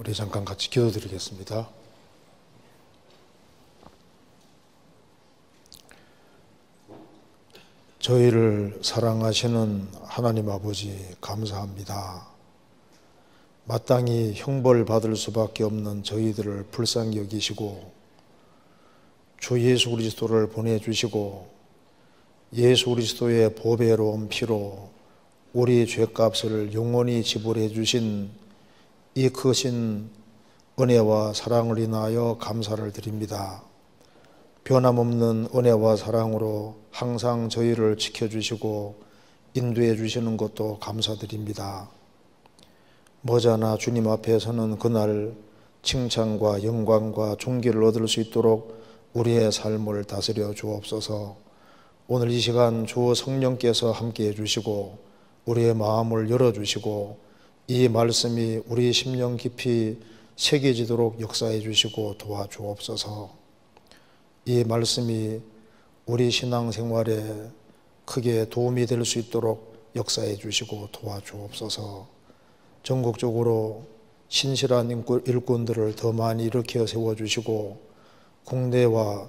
우리 잠깐 같이 기도드리겠습니다. 저희를 사랑하시는 하나님 아버지 감사합니다. 마땅히 형벌 받을 수밖에 없는 저희들을 불쌍히 여기시고 주 예수 그리스도를 보내주시고 예수 그리스도의 보배로운 피로 우리 죄값을 영원히 지불해 주신 이 크신 은혜와 사랑을 인하여 감사를 드립니다. 변함없는 은혜와 사랑으로 항상 저희를 지켜주시고 인도해 주시는 것도 감사드립니다. 머지않아 주님 앞에 서는 그날 칭찬과 영광과 존귀를 얻을 수 있도록 우리의 삶을 다스려 주옵소서. 오늘 이 시간 주 성령께서 함께해 주시고 우리의 마음을 열어주시고 이 말씀이 우리 심령 깊이 새겨지도록 역사해 주시고 도와주옵소서. 이 말씀이 우리 신앙생활에 크게 도움이 될 수 있도록 역사해 주시고 도와주옵소서. 전국적으로 신실한 일꾼들을 더 많이 일으켜 세워주시고 국내와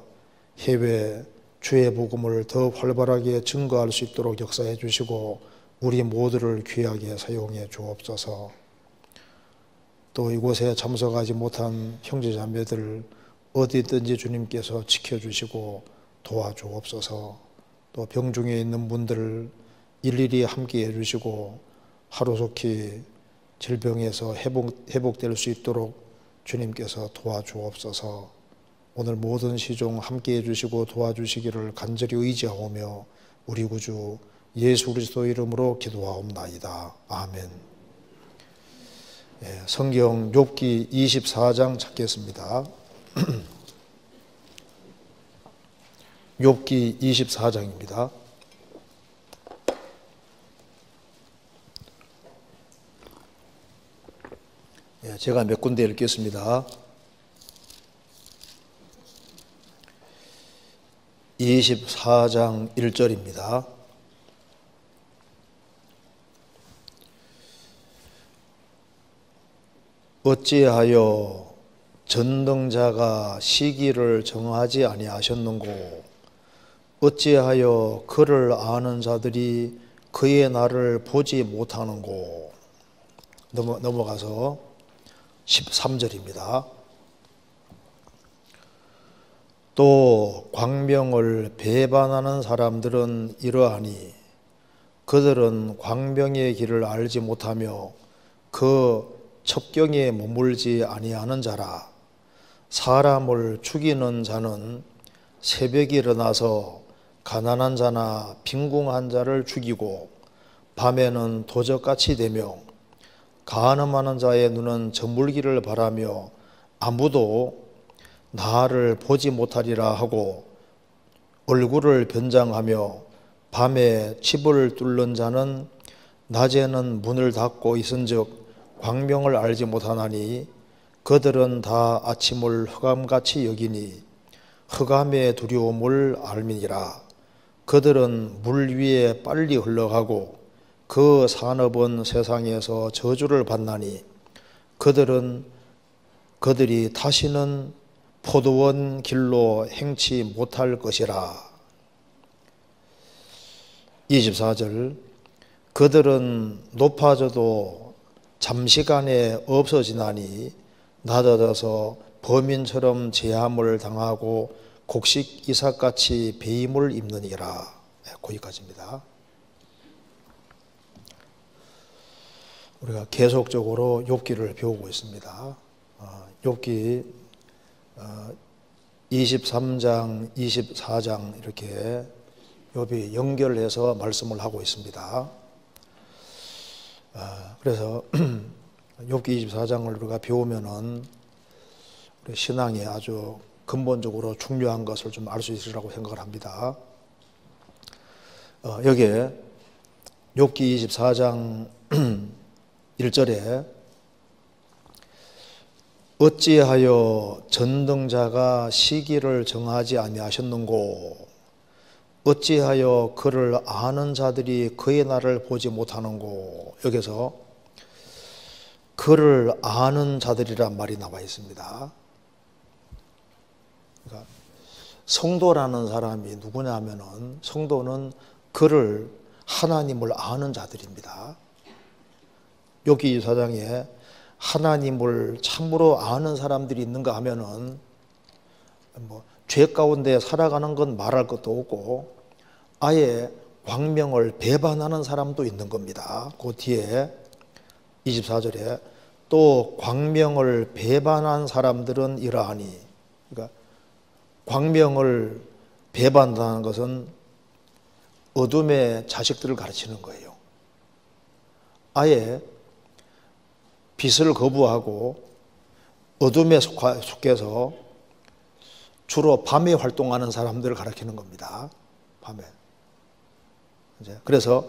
해외 주의 복음을 더 활발하게 증거할 수 있도록 역사해 주시고 우리 모두를 귀하게 사용해 주옵소서. 또 이곳에 참석하지 못한 형제자매들 어디든지 주님께서 지켜주시고 도와주옵소서. 또 병중에 있는 분들 일일이 함께해 주시고 하루속히 질병에서 회복될 수 있도록 주님께서 도와주옵소서. 오늘 모든 시종 함께해 주시고 도와주시기를 간절히 의지하오며 우리 구주 예수 그리스도 이름으로 기도하옵나이다. 아멘. 성경 욥기 24장 찾겠습니다. 욥기 24장입니다. 제가 몇 군데 읽겠습니다. 24장 1절입니다. 어찌하여 전능자가 시기를 정하지 아니하셨는고 어찌하여 그를 아는 자들이 그의 날을 보지 못하는고. 넘어가서 13절입니다. 또 광명을 배반하는 사람들은 이러하니 그들은 광명의 길을 알지 못하며 그 첩경에 머물지 아니하는 자라. 사람을 죽이는 자는 새벽에 일어나서 가난한 자나 빈궁한 자를 죽이고 밤에는 도적같이 되며 간음하는 자의 눈은 저물기를 바라며 아무도 나를 보지 못하리라 하고 얼굴을 변장하며 밤에 집을 뚫는 자는 낮에는 문을 닫고 있은즉 광명을 알지 못하나니 그들은 다 아침을 흑암같이 여기니 흑암의 두려움을 알미니라. 그들은 물 위에 빨리 흘러가고 그 산업은 세상에서 저주를 받나니 그들이 다시는 포도원 길로 행치 못할 것이라. 24절 그들은 높아져도 잠시간에 없어지나니 낮아져서 범인처럼 제함을 당하고 곡식 이삭같이 배임을 입느니라. 거기까지입니다. 우리가 계속적으로 욥기를 배우고 있습니다. 욥기 23장, 24장 이렇게 욥이 연결해서 말씀을 하고 있습니다. 그래서 욥기 24장을 우리가 배우면은 우리 신앙에 아주 근본적으로 중요한 것을 좀 알 수 있으리라고 생각을 합니다. 여기에 욥기 24장 1절에 어찌하여 전능자가 시기를 정하지 아니하셨는고 어찌하여 그를 아는 자들이 그의 날을 보지 못하는고. 여기서 그를 아는 자들이란 말이 나와 있습니다. 그러니까 성도라는 사람이 누구냐 하면은 성도는 그를 하나님을 아는 자들입니다. 욥기 4장에 하나님을 참으로 아는 사람들이 있는가 하면은 죄 가운데 살아가는 건 말할 것도 없고 아예 광명을 배반하는 사람도 있는 겁니다. 그 뒤에 24절에 또 광명을 배반한 사람들은 이러하니, 그러니까 광명을 배반하는 것은 어둠의 자식들을 가르치는 거예요. 아예 빛을 거부하고 어둠에 속해서 주로 밤에 활동하는 사람들을 가리키는 겁니다. 밤에. 그래서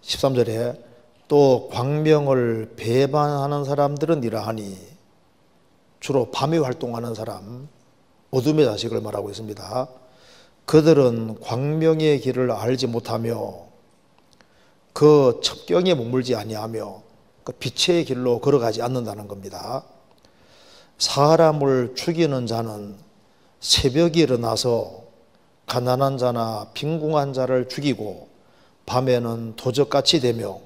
13절에 또 광명을 배반하는 사람들은 이러하니, 주로 밤에 활동하는 사람, 어둠의 자식을 말하고 있습니다. 그들은 광명의 길을 알지 못하며 그 첩경에 머물지 아니하며 그 빛의 길로 걸어가지 않는다는 겁니다. 사람을 죽이는 자는 새벽에 일어나서 가난한 자나 빈궁한 자를 죽이고 밤에는 도적같이 되며,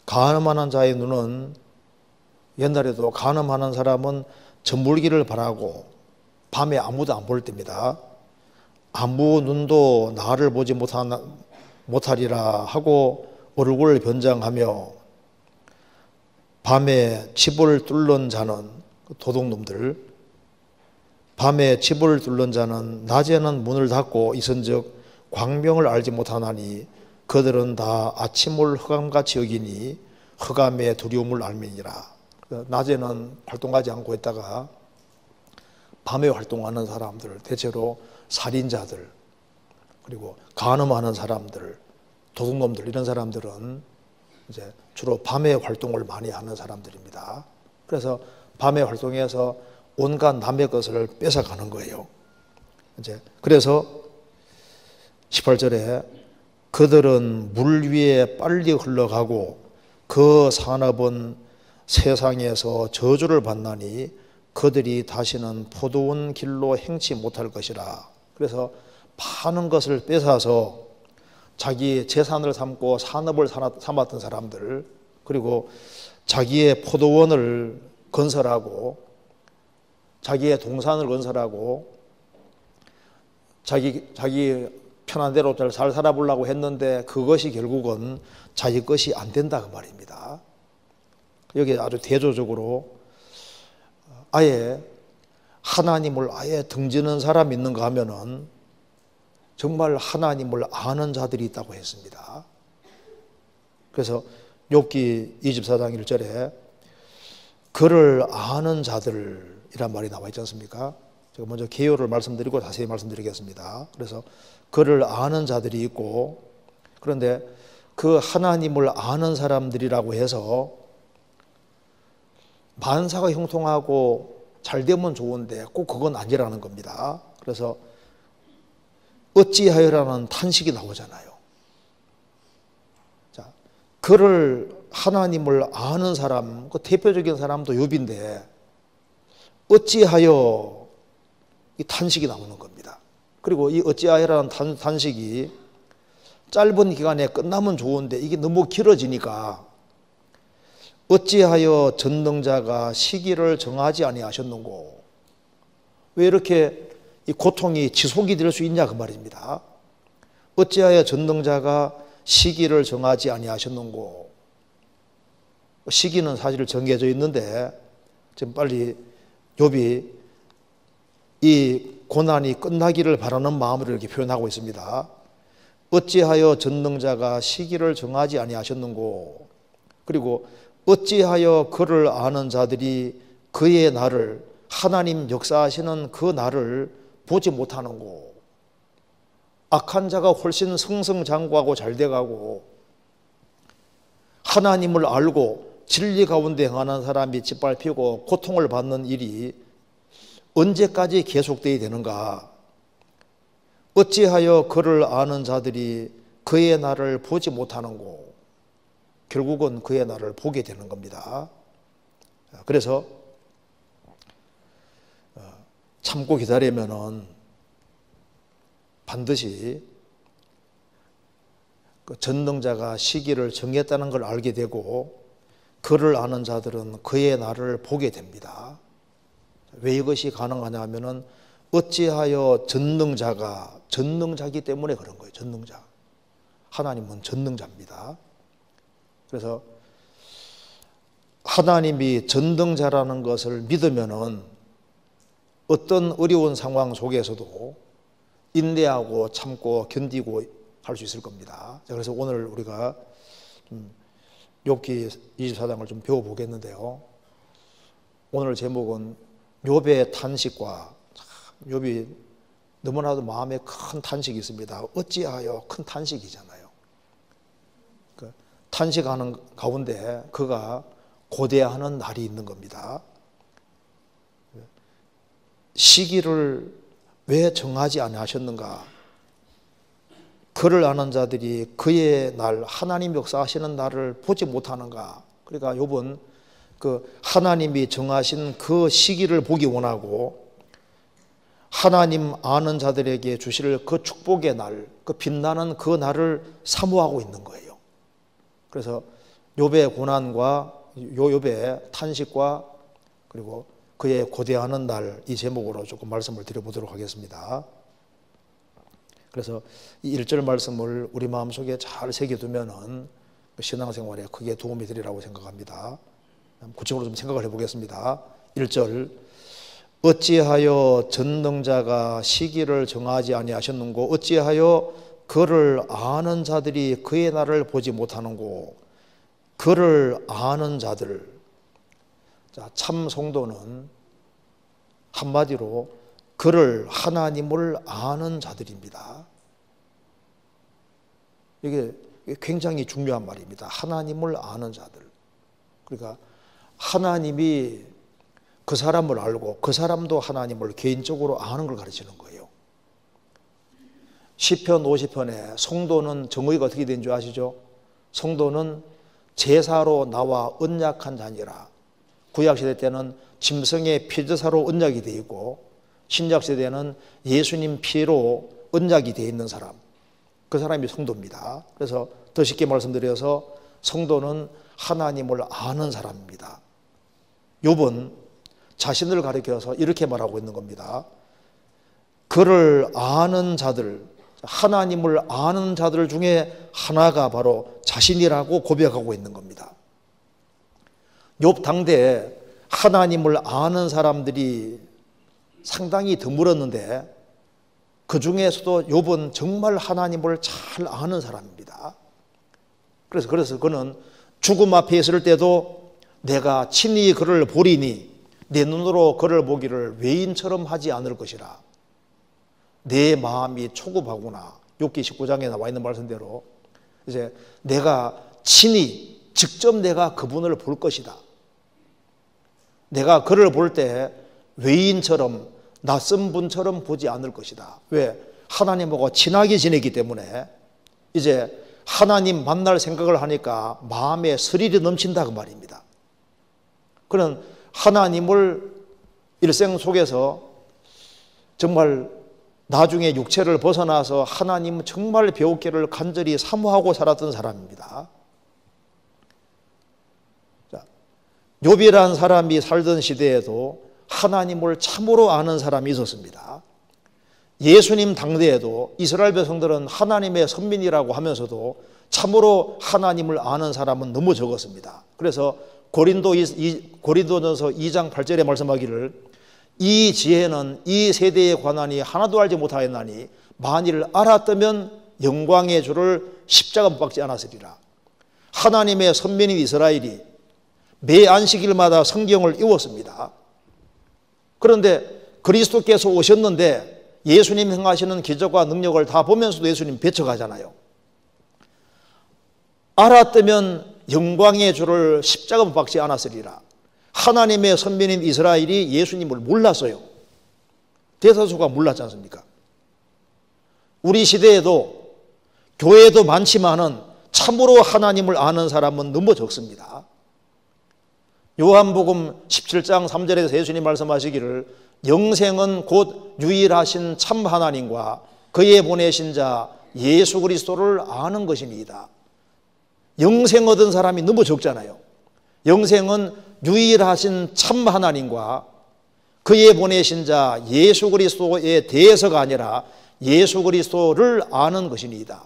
간음하는 자의 눈은, 옛날에도 간음하는 사람은 저물기를 바라고 밤에 아무도 안 볼 때입니다. 아무 눈도 나를 보지 못하리라 하고 얼굴을 변장하며, 밤에 집을 뚫는 자는, 도둑놈들, 밤에 집을 뚫는 자는 낮에는 문을 닫고 있은즉 광명을 알지 못하나니 그들은 다 아침을 흑암같이 여기니 흑암의 두려움을 알미니라. 낮에는 활동하지 않고 있다가 밤에 활동하는 사람들, 대체로 살인자들, 그리고 간음하는 사람들, 도둑놈들, 이런 사람들은 이제 주로 밤에 활동을 많이 하는 사람들입니다. 그래서 밤에 활동해서 온갖 남의 것을 뺏어가는 거예요. 그래서 18절에 그들은 물 위에 빨리 흘러가고 그 산업은 세상에서 저주를 받나니 그들이 다시는 포도원 길로 행치 못할 것이라. 그래서 많은 것을 뺏어서 자기의 재산을 삼고 산업을 삼았던 사람들, 그리고 자기의 포도원을 건설하고 자기의 동산을 건설하고 자기 편한 대로 잘 살아보려고 했는데 그것이 결국은 자기 것이 안 된다, 그 말입니다. 여기 아주 대조적으로 아예 하나님을 아예 등지는 사람이 있는가 하면은 정말 하나님을 아는 자들이 있다고 했습니다. 그래서 욥기 24장 1절에 그를 아는 자들이란 말이 나와 있지 않습니까? 제가 먼저 개요를 말씀드리고 자세히 말씀드리겠습니다. 그래서 그를 아는 자들이 있고, 그런데 그 하나님을 아는 사람들이라고 해서 만사가 형통하고 잘 되면 좋은데 꼭 그건 아니라는 겁니다. 그래서 어찌하여라는 탄식이 나오잖아요. 자, 그를 하나님을 아는 사람, 그 대표적인 사람도 욥인데 어찌하여 이 탄식이 나오는 겁니다. 그리고 이 어찌하여라는 탄식이 짧은 기간에 끝나면 좋은데 이게 너무 길어지니까 어찌하여 전능자가 시기를 정하지 아니하셨는고, 왜 이렇게 이 고통이 지속이 될 수 있냐, 그 말입니다. 어찌하여 전능자가 시기를 정하지 아니하셨는고. 시기는 사실 정해져 있는데 지금 빨리 욥이 이 고난이 끝나기를 바라는 마음을 이렇게 표현하고 있습니다. 어찌하여 전능자가 시기를 정하지 아니하셨는고. 그리고 어찌하여 그를 아는 자들이 그의 날을, 하나님 역사하시는 그 날을 보지 못하는고. 악한 자가 훨씬 승승장구하고 잘 돼가고 하나님을 알고 진리 가운데 행하는 사람이 짓밟히고 고통을 받는 일이 언제까지 계속되어야 되는가. 어찌하여 그를 아는 자들이 그의 날을 보지 못하는고. 결국은 그의 날을 보게 되는 겁니다. 그래서 참고 기다리면은 반드시 그 전능자가 시기를 정했다는 걸 알게 되고, 그를 아는 자들은 그의 날을 보게 됩니다. 왜 이것이 가능하냐 하면은 어찌하여 전능자기 때문에 그런 거예요. 전능자. 하나님은 전능자입니다. 그래서 하나님이 전능자라는 것을 믿으면은 어떤 어려운 상황 속에서도 인내하고 참고 견디고 할 수 있을 겁니다. 그래서 오늘 우리가 욥기 24장을 좀 배워보겠는데요. 오늘 제목은 욥의 탄식과, 욥이 너무나도 마음에 큰 탄식이 있습니다. 어찌하여, 큰 탄식이잖아요. 그 탄식하는 가운데 그가 고대하는 날이 있는 겁니다. 시기를 왜 정하지 않으셨는가? 그를 아는 자들이 그의 날, 하나님 역사하시는 날을 보지 못하는가? 그러니까 욥은 그 하나님이 정하신 그 시기를 보기 원하고, 하나님 아는 자들에게 주실 그 축복의 날, 그 빛나는 그 날을 사모하고 있는 거예요. 그래서 욥의 고난과 욥의 탄식과 그리고 그의 고대하는 날, 이 제목으로 조금 말씀을 드려보도록 하겠습니다. 그래서 이 1절 말씀을 우리 마음속에 잘 새겨두면은 신앙생활에 크게 도움이 되리라고 생각합니다. 구체적으로 좀 생각을 해보겠습니다. 1절, 어찌하여 전능자가 시기를 정하지 아니하셨는고, 어찌하여 그를 아는 자들이 그의 날을 보지 못하는고. 그를 아는 자들. 자, 참 성도는 한마디로 그를, 하나님을 아는 자들입니다. 이게 굉장히 중요한 말입니다. 하나님을 아는 자들. 그러니까 하나님이 그 사람을 알고 그 사람도 하나님을 개인적으로 아는 걸 가르치는 거예요. 시편 50편에 성도는 정의가 어떻게 된 줄 아시죠? 성도는 제사로 나와 언약한 자니라. 구약시대 때는 짐승의 피제사로 언약이 되어 있고, 신약시대는 예수님 피로 언약이 되어 있는 사람, 그 사람이 성도입니다. 그래서 더 쉽게 말씀드려서 성도는 하나님을 아는 사람입니다. 욥은 자신을 가리켜서 이렇게 말하고 있는 겁니다. 그를 아는 자들, 하나님을 아는 자들 중에 하나가 바로 자신이라고 고백하고 있는 겁니다. 욥 당대에 하나님을 아는 사람들이 상당히 드물었는데, 그 중에서도 욥은 정말 하나님을 잘 아는 사람입니다. 그래서 그는 죽음 앞에 있을 때도 내가 친히 그를 보리니 내 눈으로 그를 보기를 외인처럼 하지 않을 것이라. 내 마음이 초급하구나. 욥기 19장에 나와 있는 말씀대로 이제 내가 친히 직접 내가 그분을 볼 것이다. 내가 그를 볼 때 외인처럼, 낯선 분처럼 보지 않을 것이다. 왜? 하나님하고 친하게 지내기 때문에 이제 하나님 만날 생각을 하니까 마음에 스릴이 넘친다 그 말입니다. 그는 하나님을 일생 속에서 정말 나중에 육체를 벗어나서 하나님 정말 배우기를 간절히 사모하고 살았던 사람입니다. 욥이라는 사람이 살던 시대에도 하나님을 참으로 아는 사람이 있었습니다. 예수님 당대에도 이스라엘 백성들은 하나님의 선민이라고 하면서도 참으로 하나님을 아는 사람은 너무 적었습니다. 그래서 고린도전서 2장 8절에 말씀하기를 이 지혜는 이 세대의 관한이 하나도 알지 못하였나니 만일 알았다면 영광의 주를 십자가 못 박지 않았으리라. 하나님의 선민인 이스라엘이 매 안식일마다 성경을 읽었습니다. 그런데 그리스도께서 오셨는데 예수님 행하시는 기적과 능력을 다 보면서도 예수님 배척하잖아요. 알았다면 영광의 주를 십자가 못 박지 않았으리라. 하나님의 선민인 이스라엘이 예수님을 몰랐어요. 대다수가 몰랐지 않습니까? 우리 시대에도 교회도 많지만은 참으로 하나님을 아는 사람은 너무 적습니다. 요한복음 17장 3절에서 예수님 말씀하시기를 영생은 곧 유일하신 참 하나님과 그의 보내신 자 예수 그리스도를 아는 것입니다. 영생 얻은 사람이 너무 적잖아요. 영생은 유일하신 참 하나님과 그의 보내신 자 예수 그리스도에 대해서가 아니라 예수 그리스도를 아는 것입니다.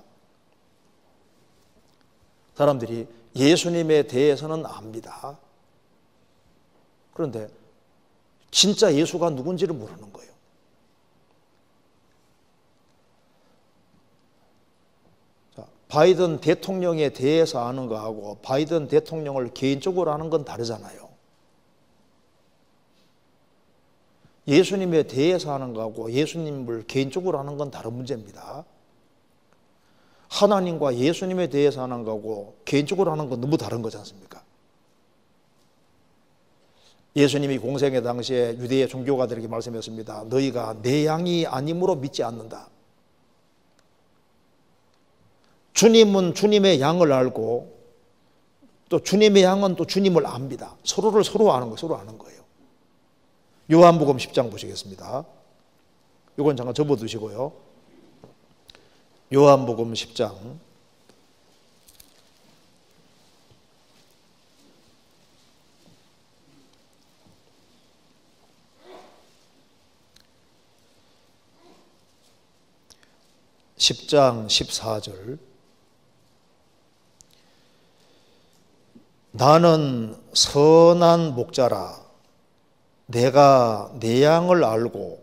사람들이 예수님에 대해서는 압니다. 그런데 진짜 예수가 누군지를 모르는 거예요. 자, 바이든 대통령에 대해서 아는 거하고 바이든 대통령을 개인적으로 아는 건 다르잖아요. 예수님에 대해서 아는 거하고 예수님을 개인적으로 아는 건 다른 문제입니다. 하나님과 예수님에 대해서 아는 거하고 개인적으로 아는 건 너무 다른 거지 않습니까? 예수님이 공생의 당시에 유대의 종교가들에게 말씀했습니다. 너희가 내 양이 아님으로 믿지 않는다. 주님은 주님의 양을 알고 또 주님의 양은 또 주님을 압니다. 서로를 서로 아는 거예요. 서로 아는 거예요. 요한복음 10장 보시겠습니다. 이건 잠깐 접어두시고요. 요한복음 10장 10장 14절 나는 선한 목자라 내가 내 양을 알고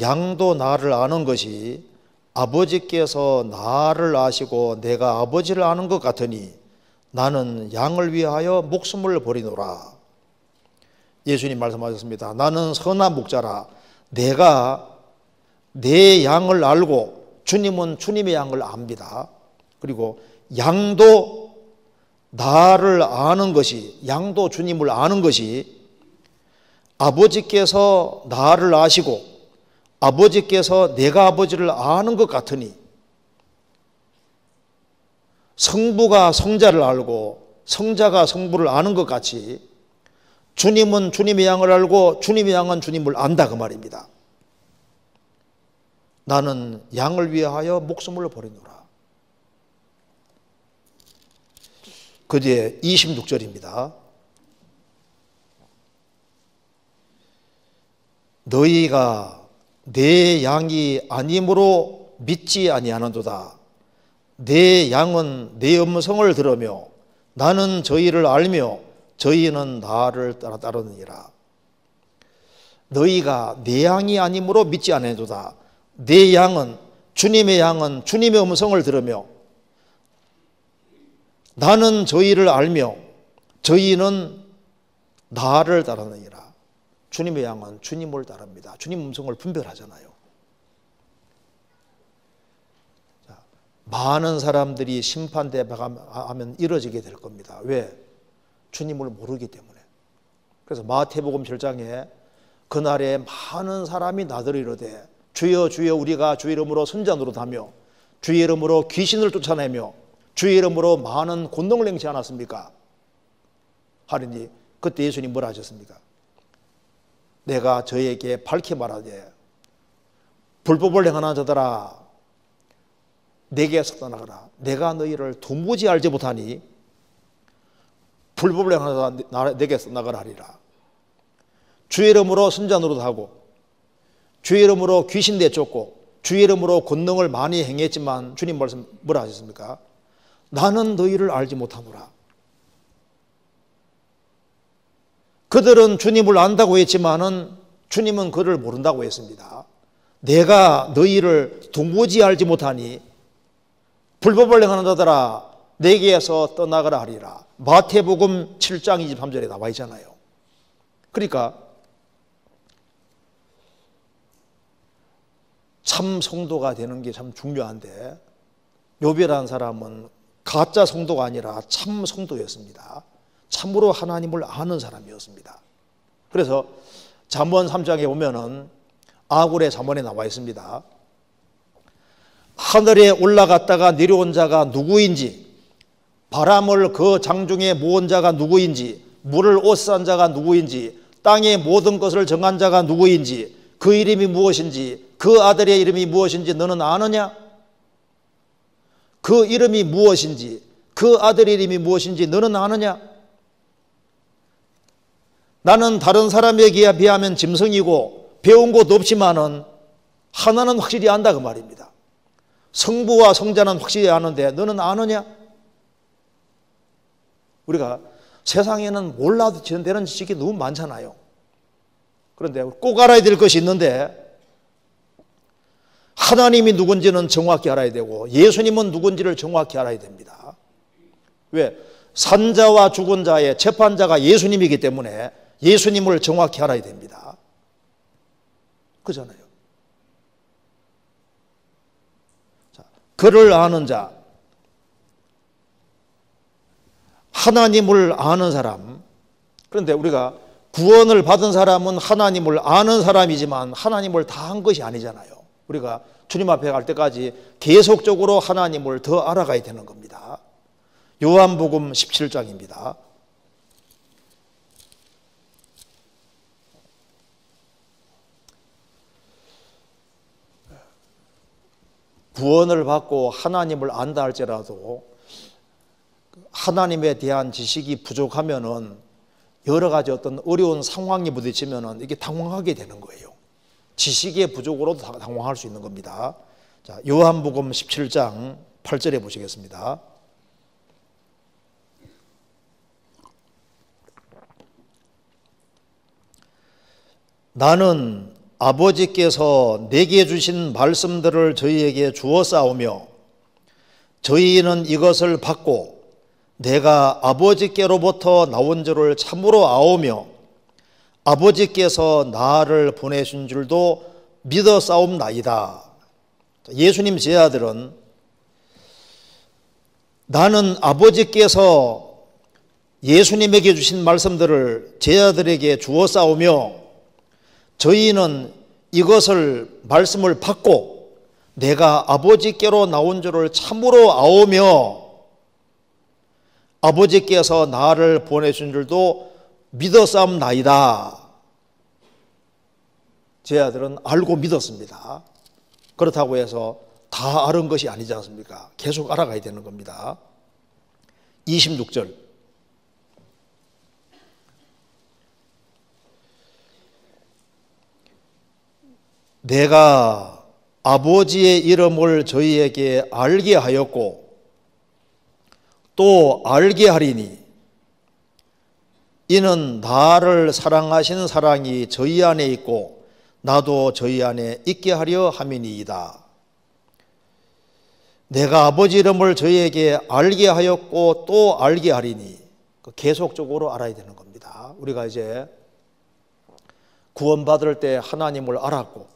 양도 나를 아는 것이 아버지께서 나를 아시고 내가 아버지를 아는 것 같으니 나는 양을 위하여 목숨을 버리노라. 예수님 말씀하셨습니다. 나는 선한 목자라 내가 내 양을 알고 주님은 주님의 양을 압니다. 그리고 양도 나를 아는 것이 양도 주님을 아는 것이 아버지께서 나를 아시고 아버지께서 내가 아버지를 아는 것 같으니 성부가 성자를 알고 성자가 성부를 아는 것 같이 주님은 주님의 양을 알고 주님의 양은 주님을 안다 그 말입니다. 나는 양을 위하여 목숨을 버리노라. 그 뒤에 26절입니다. 너희가 내 양이 아님으로 믿지 아니하는도다. 내 양은 내 음성을 들으며 나는 저희를 알며 저희는 나를 따르느니라. 너희가 내 양이 아님으로 믿지 아니하는도다. 내 양은 주님의 음성을 들으며 나는 저희를 알며 저희는 나를 따르느니라. 주님의 양은 주님을 따릅니다. 주님 음성을 분별하잖아요. 자, 많은 사람들이 심판대에 가면 이뤄지게 될 겁니다. 왜? 주님을 모르기 때문에. 그래서 마태복음 7장에 그날에 많은 사람이 나더러 이르되 주여 주여 우리가 주의 이름으로 선자 노릇하며 주의 이름으로 귀신을 쫓아내며 주의 이름으로 많은 권능을 행치 않았습니까? 하리니 그때 예수님 뭐라 하셨습니까? 내가 저에게 밝히 말하되 불법을 행하는 자들아 내게서 떠나가라. 내가 너희를 도무지 알지 못하니 불법을 행하는 자들아 내게서 떠나가라 하리라. 주의 이름으로 선자 노릇하고 주의 이름으로 귀신 내쫓고 주의 이름으로 권능을 많이 행했지만 주님 말씀 뭐라 하셨습니까? 나는 너희를 알지 못하노라. 그들은 주님을 안다고 했지만은 주님은 그를 모른다고 했습니다. 내가 너희를 도무지 알지 못하니 불법을 행하는 자들아 내게서 떠나가라 하리라. 마태복음 7장 23절에 나와 있잖아요. 그러니까 참 성도가 되는 게 참 중요한데 욥이라는 사람은 가짜 성도가 아니라 참 성도였습니다. 참으로 하나님을 아는 사람이었습니다. 그래서 잠언 3장에 보면은 아굴의 잠언에 나와 있습니다. 하늘에 올라갔다가 내려온 자가 누구인지 바람을 그 장중에 모은 자가 누구인지, 물을 옷산 자가 누구인지, 땅의 모든 것을 정한 자가 누구인지, 그 이름이 무엇인지, 그 아들의 이름이 무엇인지 너는 아느냐? 그 이름이 무엇인지, 그 아들의 이름이 무엇인지 너는 아느냐? 나는 다른 사람에게 비하면 짐승이고 배운 것도 없지만은 하나는 확실히 안다 그 말입니다. 성부와 성자는 확실히 아는데 너는 아느냐? 우리가 세상에는 몰라도 되는 지식이 너무 많잖아요. 그런데 꼭 알아야 될 것이 있는데 하나님이 누군지는 정확히 알아야 되고 예수님은 누군지를 정확히 알아야 됩니다. 왜? 산자와 죽은 자의 재판자가 예수님이기 때문에 예수님을 정확히 알아야 됩니다. 그잖아요. 자, 그를 아는 자, 하나님을 아는 사람. 그런데 우리가 구원을 받은 사람은 하나님을 아는 사람이지만 하나님을 다 한 것이 아니잖아요. 우리가 주님 앞에 갈 때까지 계속적으로 하나님을 더 알아가야 되는 겁니다. 요한복음 17장입니다. 구원을 받고 하나님을 안다 할지라도 하나님에 대한 지식이 부족하면은 여러 가지 어떤 어려운 상황이 부딪히면은 이게 당황하게 되는 거예요. 지식의 부족으로도 당황할 수 있는 겁니다. 자, 요한복음 17장 8절에 보시겠습니다. 나는 아버지께서 내게 주신 말씀들을 저희에게 주었사오며 저희는 이것을 받고 내가 아버지께로부터 나온 줄을 참으로 아오며 아버지께서 나를 보내신 줄도 믿어 싸움나이다. 예수님 제자들은 나는 아버지께서 예수님에게 주신 말씀들을 제자들에게 주어 싸우며 저희는 이것을 말씀을 받고 내가 아버지께로 나온 줄을 참으로 아오며 아버지께서 나를 보내신 줄도 믿어 싸움나이다. 제자들은 알고 믿었습니다. 그렇다고 해서 다 아는 것이 아니지 않습니까? 계속 알아가야 되는 겁니다. 26절. 내가 아버지의 이름을 저희에게 알게 하였고 또 알게 하리니 이는 나를 사랑하신 사랑이 저희 안에 있고 나도 저희 안에 있게 하려 함이니이다. 내가 아버지 이름을 저희에게 알게 하였고 또 알게 하리니 계속적으로 알아야 되는 겁니다. 우리가 이제 구원받을 때 하나님을 알았고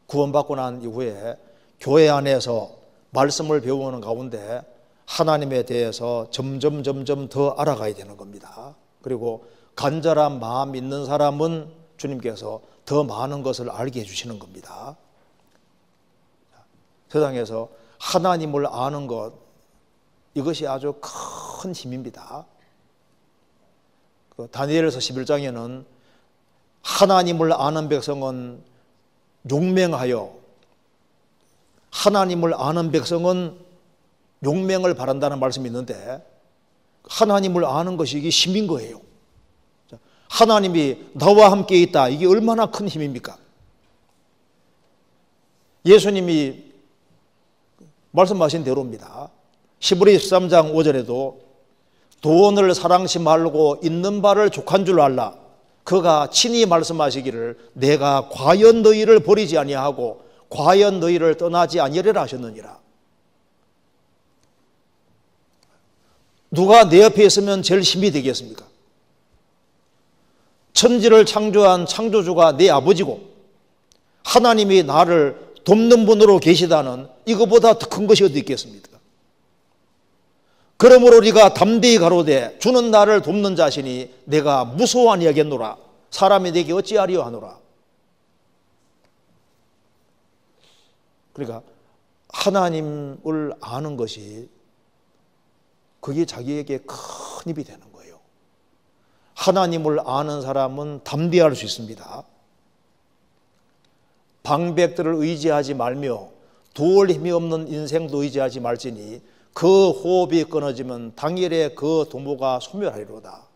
구원받고 난 이후에 교회 안에서 말씀을 배우는 가운데 하나님에 대해서 점점 더 알아가야 되는 겁니다. 그리고 간절한 마음 있는 사람은 주님께서 더 많은 것을 알게 해주시는 겁니다. 세상에서 하나님을 아는 것, 이것이 아주 큰 힘입니다. 다니엘서 11장에는 하나님을 아는 백성은 용맹하여 하나님을 아는 백성은 용맹을 바란다는 말씀이 있는데 하나님을 아는 것이 이게 힘인 거예요. 하나님이 나와 함께 있다. 이게 얼마나 큰 힘입니까? 예수님이 말씀하신 대로입니다. 히브리 13장 5절에도 돈을 사랑시 말고 있는 바를 족한 줄 알라. 그가 친히 말씀하시기를 내가 과연 너희를 버리지 아니하고 과연 너희를 떠나지 아니하리라 하셨느니라. 누가 내 옆에 있으면 제일 힘이 되겠습니까? 천지를 창조한 창조주가 내 아버지고 하나님이 나를 돕는 분으로 계시다는 이거보다 더 큰 것이 어디 있겠습니까? 그러므로 우리가 담대히 가로되 주는 나를 돕는 자신이 내가 무서워하니 하겠노라. 사람이 내게 어찌하리요 하노라. 그러니까 하나님을 아는 것이 그게 자기에게 큰 힘이 되는 거예요. 하나님을 아는 사람은 담대할 수 있습니다. 방백들을 의지하지 말며 도울 힘이 없는 인생도 의지하지 말지니 그 호흡이 끊어지면 당일에 그 도모가 소멸하리로다.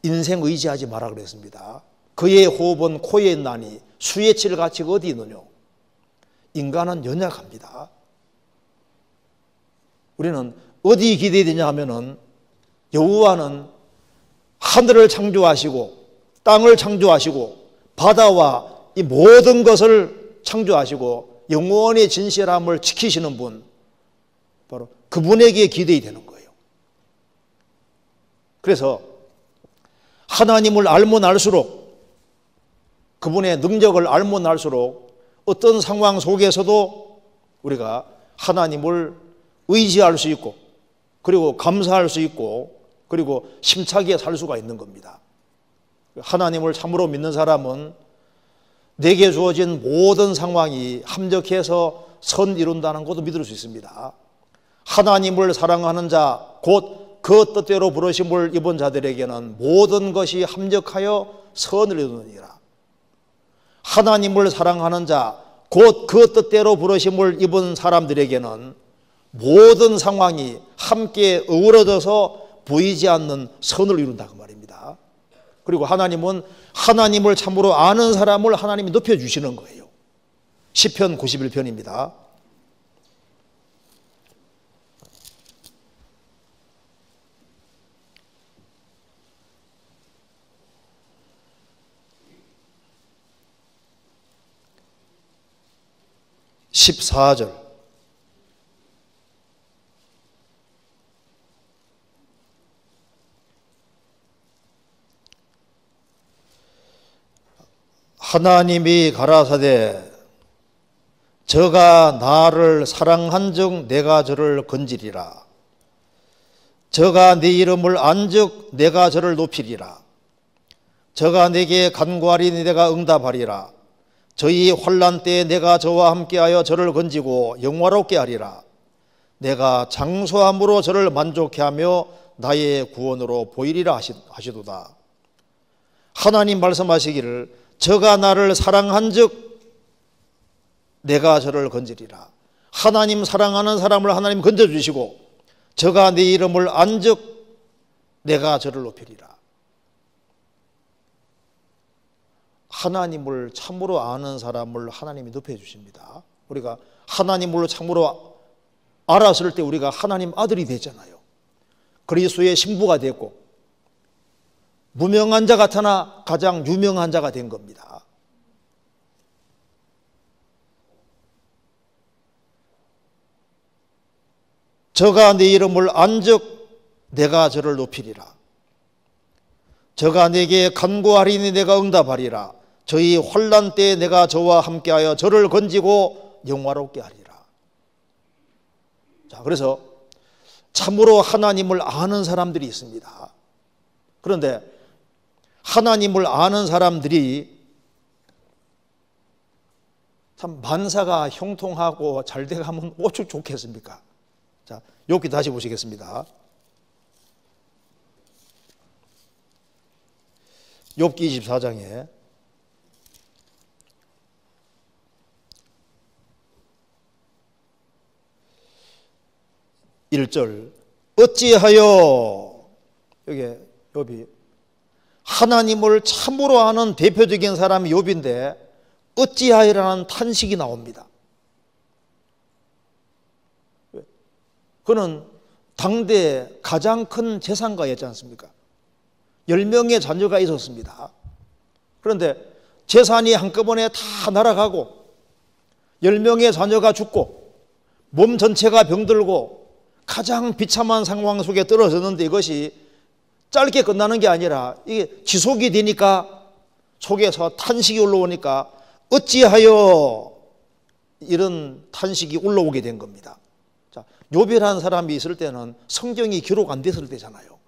인생 의지하지 마라 그랬습니다. 그의 호흡은 코에 있나니 수에 칠 가치가 어디 있느냐. 인간은 연약합니다. 우리는 어디 기대야 되냐 하면은 여호와는 하늘을 창조하시고 땅을 창조하시고 바다와 이 모든 것을 창조하시고 영원의 진실함을 지키시는 분, 바로 그분에게 기대야 되는 거예요. 그래서 하나님을 알면 알수록, 그분의 능력을 알면 알수록 어떤 상황 속에서도 우리가 하나님을 의지할 수 있고, 그리고 감사할 수 있고, 그리고 심차게 살 수가 있는 겁니다. 하나님을 참으로 믿는 사람은 내게 주어진 모든 상황이 합력해서 선 이룬다는 것도 믿을 수 있습니다. 하나님을 사랑하는 자, 곧 그 뜻대로 부르심을 입은 자들에게는 모든 것이 합력하여 선을 이루느니라. 하나님을 사랑하는 자, 곧 그 뜻대로 부르심을 입은 사람들에게는 모든 상황이 함께 어우러져서 보이지 않는 선을 이룬다 그 말입니다. 그리고 하나님은 하나님을 참으로 아는 사람을 하나님이 높여주시는 거예요. 시편 91편입니다. (14절) 하나님이 가라사대 저가 나를 사랑한즉 내가 저를 건지리라. 저가 내 이름을 안즉 내가 저를 높이리라. 저가 내게 간구하리니 내가 응답하리라. 저희 환난 때에 내가 저와 함께하여 저를 건지고 영화롭게 하리라. 내가 장수함으로 저를 만족해 하며 나의 구원으로 보이리라 하시도다. 하나님 말씀하시기를 저가 나를 사랑한즉 내가 저를 건지리라. 하나님 사랑하는 사람을 하나님 건져주시고 저가 내 이름을 안즉 내가 저를 높이리라. 하나님을 참으로 아는 사람을 하나님이 높여주십니다. 우리가 하나님을 참으로 알았을 때 우리가 하나님 아들이 됐잖아요. 그리스도의 신부가 됐고 무명한 자 같으나 가장 유명한 자가 된 겁니다. 저가 내 이름을 안즉 내가 저를 높이리라. 저가 내게 간구하리니 내가 응답하리라. 저희 환난 때에 내가 저와 함께하여 저를 건지고 영화롭게 하리라. 자, 그래서 참으로 하나님을 아는 사람들이 있습니다. 그런데 하나님을 아는 사람들이 참 만사가 형통하고 잘 돼가면 어찌 좋겠습니까? 자, 욥기 다시 보시겠습니다. 욥기 24장에 1절 어찌하여, 여기 욥이 하나님을 참으로 아는 대표적인 사람이 욥인데 어찌하여라는 탄식이 나옵니다. 그는 당대 가장 큰 재산가였지 않습니까? 10명의 자녀가 있었습니다. 그런데 재산이 한꺼번에 다 날아가고 10명의 자녀가 죽고 몸 전체가 병들고 가장 비참한 상황 속에 떨어졌는데 이것이 짧게 끝나는 게 아니라 이게 지속이 되니까 속에서 탄식이 올라오니까 어찌하여 이런 탄식이 올라오게 된 겁니다. 자, 욥이라는 사람이 있을 때는 성경이 기록 안 됐을 때잖아요.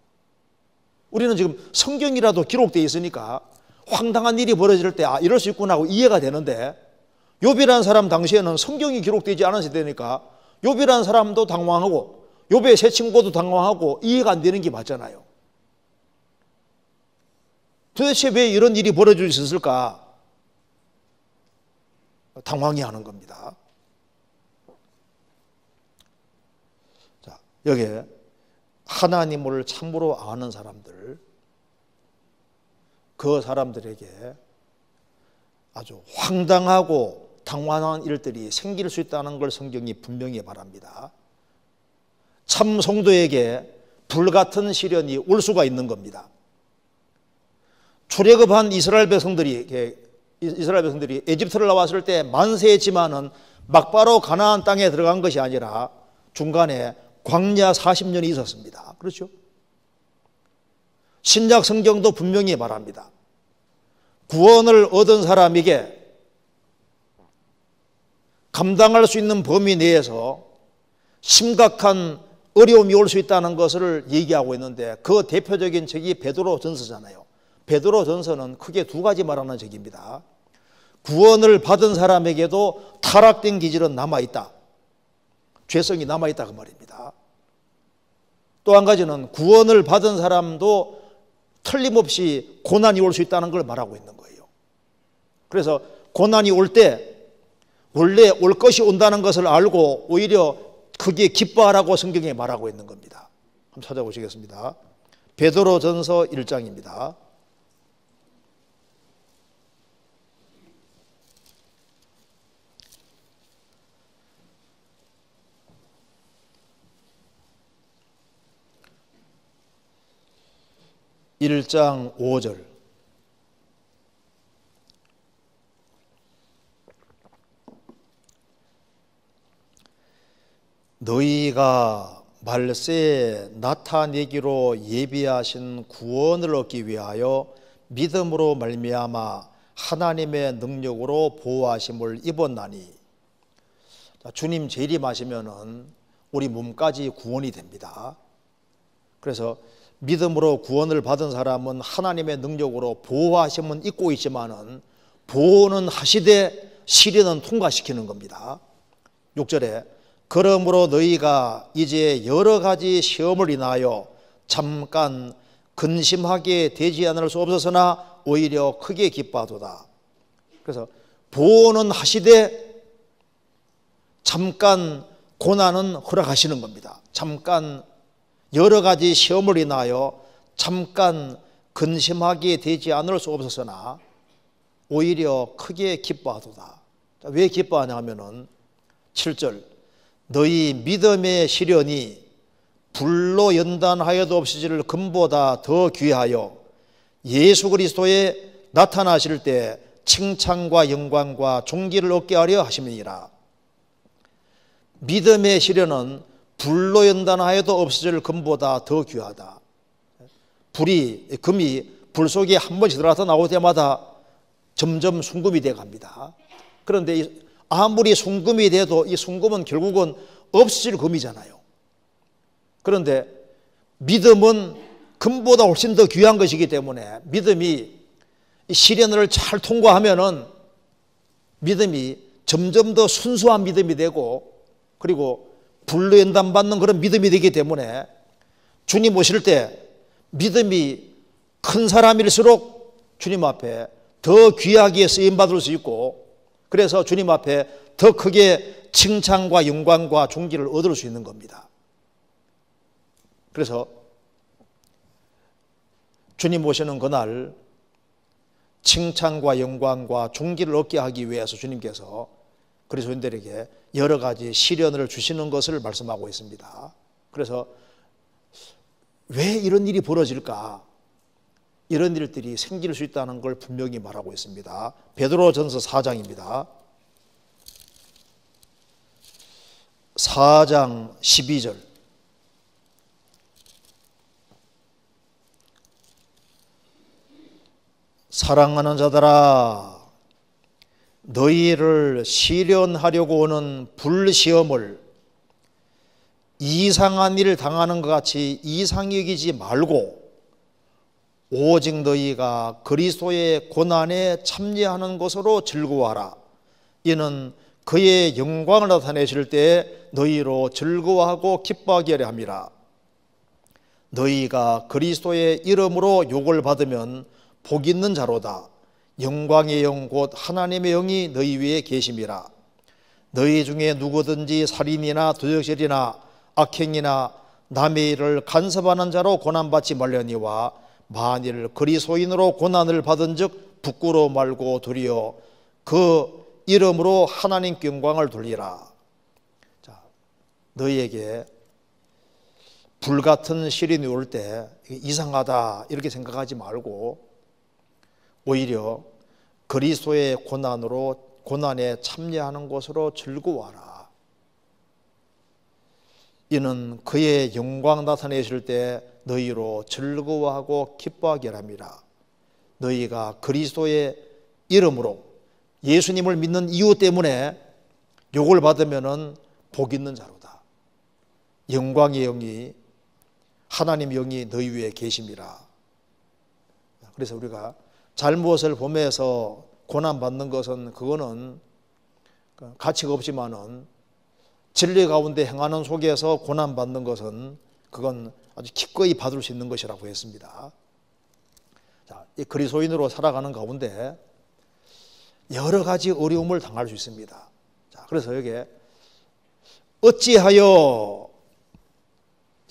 우리는 지금 성경이라도 기록되어 있으니까 황당한 일이 벌어질 때 이럴 수 있구나 하고 이해가 되는데, 욥이라는 사람 당시에는 성경이 기록되지 않은 시대니까 욥이라는 사람도 당황하고 욥의 세 친구도 당황하고 이해가 안 되는 게 맞잖아요. 도대체 왜 이런 일이 벌어질 수 있을까? 당황해하는 겁니다. 자, 여기에 하나님을 참으로 아는 사람들, 그 사람들에게 아주 황당하고 당황한 일들이 생길 수 있다는 걸 성경이 분명히 말합니다. 참 성도에게 불같은 시련이 올 수가 있는 겁니다. 출애굽한 이스라엘 백성들이 에집트를 나왔을 때 만세했지만은 막바로 가나안 땅에 들어간 것이 아니라 중간에 광야 40년이 있었습니다. 그렇죠? 신약 성경도 분명히 말합니다. 구원을 얻은 사람에게 감당할 수 있는 범위 내에서 심각한 어려움이 올 수 있다는 것을 얘기하고 있는데, 그 대표적인 책이 베드로전서잖아요. 베드로전서는 크게 두 가지 말하는 책입니다. 구원을 받은 사람에게도 타락된 기질은 남아있다, 죄성이 남아있다, 그 말입니다. 또 한 가지는 구원을 받은 사람도 틀림없이 고난이 올 수 있다는 걸 말하고 있는 거예요. 그래서 고난이 올 때 원래 올 것이 온다는 것을 알고 오히려 크게 기뻐하라고 성경에 말하고 있는 겁니다. 한번 찾아보시겠습니다. 베드로전서 1장입니다. (1장 5절) 너희가 말세에 나타내기로 예비하신 구원을 얻기 위하여 믿음으로 말미암아 하나님의 능력으로 보호하심을 입었나니. 주님 재림하시면은 우리 몸까지 구원이 됩니다. 그래서 믿음으로 구원을 받은 사람은 하나님의 능력으로 보호하심은 입고 있지만은 보호는 하시되 시련은 통과시키는 겁니다. 6절에 그러므로 너희가 이제 여러 가지 시험을 인하여 잠깐 근심하게 되지 않을 수 없었으나 오히려 크게 기뻐하도다. 그래서 보호는 하시되 잠깐 고난은 허락하시는 겁니다. 잠깐 여러 가지 시험을 인하여 잠깐 근심하게 되지 않을 수 없었으나 오히려 크게 기뻐하도다. 왜 기뻐하냐 하면은 7절 너희 믿음의 시련이 불로 연단하여도 없어질 금보다 더 귀하여 예수 그리스도에 나타나실 때 칭찬과 영광과 존귀를 얻게 하려 하심이니라. 믿음의 시련은 불로 연단하여도 없어질 금보다 더 귀하다. 금이 불 속에 한 번씩 들어가서 나올 때마다 점점 순금이 되어 갑니다. 그런데 아무리 순금이 돼도 이 순금은 결국은 없어질 금이잖아요. 그런데 믿음은 금보다 훨씬 더 귀한 것이기 때문에 믿음이 이 시련을 잘 통과하면은 믿음이 점점 더 순수한 믿음이 되고, 그리고 불로 연단받는 그런 믿음이 되기 때문에 주님 오실 때 믿음이 큰 사람일수록 주님 앞에 더 귀하게 쓰임받을 수 있고, 그래서 주님 앞에 더 크게 칭찬과 영광과 존귀를 얻을 수 있는 겁니다. 그래서 주님 오시는 그날 칭찬과 영광과 존귀를 얻게 하기 위해서 주님께서 그리스도인들에게 여러 가지 시련을 주시는 것을 말씀하고 있습니다. 그래서 왜 이런 일이 벌어질까? 이런 일들이 생길 수 있다는 걸 분명히 말하고 있습니다. 베드로전서 4장입니다. 4장 12절 사랑하는 자들아 너희를 시련하려고 오는 불시험을 이상한 일을 당하는 것 같이 이상히 여기지 말고 오직 너희가 그리스도의 고난에 참여하는 것으로 즐거워하라. 이는 그의 영광을 나타내실 때 너희로 즐거워하고 기뻐하게 하려 함이라. 너희가 그리스도의 이름으로 욕을 받으면 복 있는 자로다. 영광의 영 곧 하나님의 영이 너희 위에 계심이라. 너희 중에 누구든지 살인이나 도적질이나 악행이나 남의 일을 간섭하는 자로 고난받지 말려니와 만일 그리스도인으로 고난을 받은 즉 부끄러워 말고 도리어 그 이름으로 하나님께 영광을 돌리라. 자, 너희에게 불같은 시련이 올 때 이상하다 이렇게 생각하지 말고 오히려 그리스도의 고난에 참여하는 것으로 즐거워하라. 이는 그의 영광 나타내실 때 너희로 즐거워하고 기뻐하게 함이라. 너희가 그리스도의 이름으로 예수님을 믿는 이유 때문에 욕을 받으면 복 있는 자로다. 영광의 영이 하나님의 영이 너희 위에 계심이라. 그래서 우리가 잘못을 범해서 고난받는 것은 그거는 가치가 없지만은 진리 가운데 행하는 속에서 고난받는 것은 그건 아주 기꺼이 받을 수 있는 것이라고 했습니다. 자, 이 그리스도인으로 살아가는 가운데 여러 가지 어려움을 당할 수 있습니다. 자, 그래서 여기에 어찌하여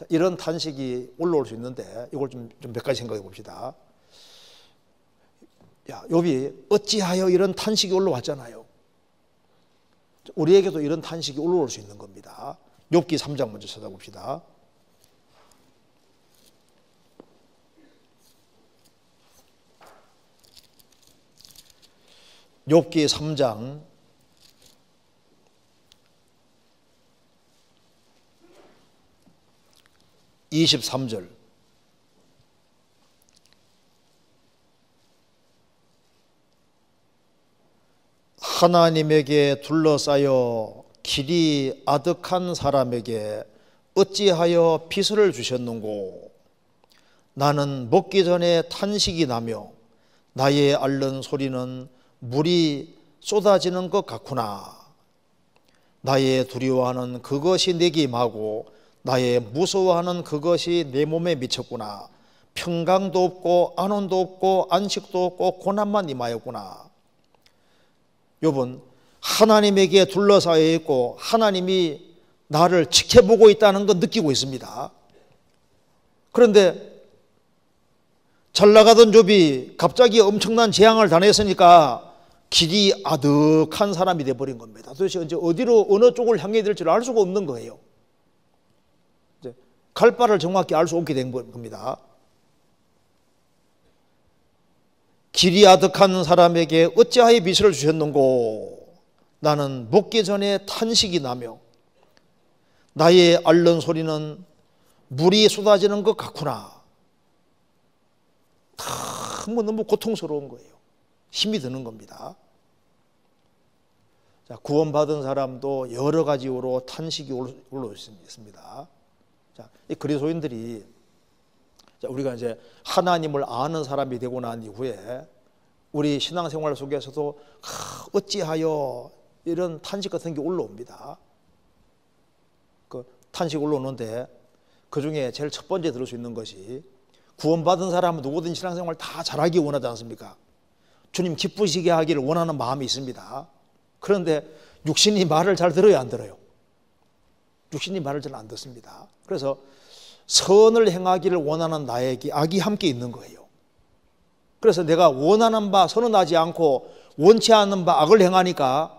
이런 탄식이 올라올 수 있는데 이걸 좀 몇 가지 생각해 봅시다. 야, 욥이 어찌하여 이런 탄식이 올라왔잖아요. 우리에게도 이런 탄식이 올라올 수 있는 겁니다. 욥기 3장 먼저 찾아봅시다. 욥기 3장 23절. 하나님에게 둘러싸여 길이 아득한 사람에게 어찌하여 비스를 주셨는고. 나는 먹기 전에 탄식이 나며 나의 앓는 소리는 물이 쏟아지는 것 같구나. 나의 두려워하는 그것이 내게 임하고 나의 무서워하는 그것이 내 몸에 미쳤구나. 평강도 없고 안온도 없고 안식도 없고 고난만 임하였구나. 욥은 하나님에게 둘러싸여 있고 하나님이 나를 지켜보고 있다는 건 느끼고 있습니다. 그런데 잘 나가던 욥이 갑자기 엄청난 재앙을 당했으니까 길이 아득한 사람이 되어버린 겁니다. 도대체 이제 어디로 어느 쪽을 향해 될지를 알 수가 없는 거예요. 이제 갈 바를 정확히 알 수 없게 된 겁니다. 길이 아득한 사람에게 어찌하여 비스를 주셨는고. 나는 먹기 전에 탄식이 나며 나의 앓는 소리는 물이 쏟아지는 것 같구나. 너무 고통스러운 거예요. 힘이 드는 겁니다. 자, 구원받은 사람도 여러 가지 이유로 탄식이 올라올 수 있습니다. 자, 이 그리스도인들이 우리가 이제 하나님을 아는 사람이 되고 난 이후에 우리 신앙생활 속에서도 어찌하여 이런 탄식 같은 게 올라옵니다. 그 탄식 올라오는데 그 중에 제일 첫 번째 들을 수 있는 것이 구원받은 사람은 누구든 신앙생활 다 잘하기 원하지 않습니까? 주님 기쁘시게 하기를 원하는 마음이 있습니다. 그런데 육신이 말을 잘 들어요, 안 들어요? 육신이 말을 잘 안 듣습니다. 그래서 선을 행하기를 원하는 나에게 악이 함께 있는 거예요. 그래서 내가 원하는 바 선언하지 않고 원치 않는 바 악을 행하니까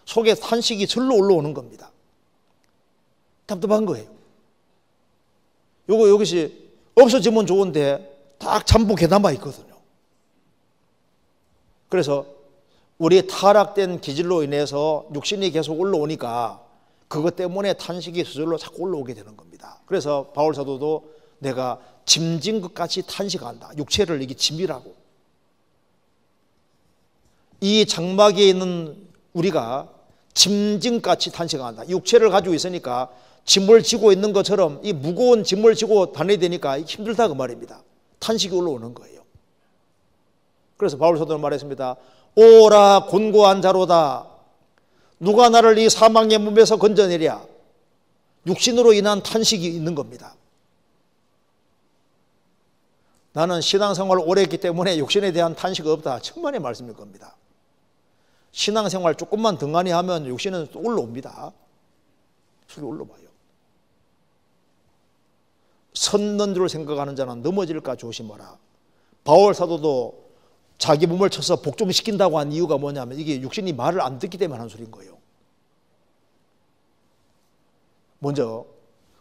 속에 탄식이 절로 올라오는 겁니다. 답답한 거예요. 이것이 없어지면 좋은데 딱 잠복해 남아 있거든요. 그래서 우리 타락된 기질로 인해서 육신이 계속 올라오니까 그것 때문에 탄식이 저절로 자꾸 올라오게 되는 겁니다. 그래서 바울 사도도 내가 짐진 것 같이 탄식한다. 육체를 이게 짐이라고. 이 장막에 있는 우리가 짐진 것 같이 탄식한다. 육체를 가지고 있으니까 짐을 지고 있는 것처럼 이 무거운 짐을 지고 다녀야 되니까 힘들다 그 말입니다. 탄식이 올라오는 거예요. 그래서 바울 사도는 말했습니다. 오라 곤고한 자로다. 누가 나를 이 사망의 몸에서 건져내랴. 육신으로 인한 탄식이 있는 겁니다. 나는 신앙생활을 오래 했기 때문에 육신에 대한 탄식이 없다. 천만의 말씀일 겁니다. 신앙생활 조금만 등한히 하면 육신은 올라옵니다. 속이 올라와요. 섰는 줄 생각하는 자는 넘어질까 조심하라. 바울 사도도 자기 몸을 쳐서 복종시킨다고 한 이유가 뭐냐면 이게 육신이 말을 안 듣기 때문에 하는 소리인 거예요. 먼저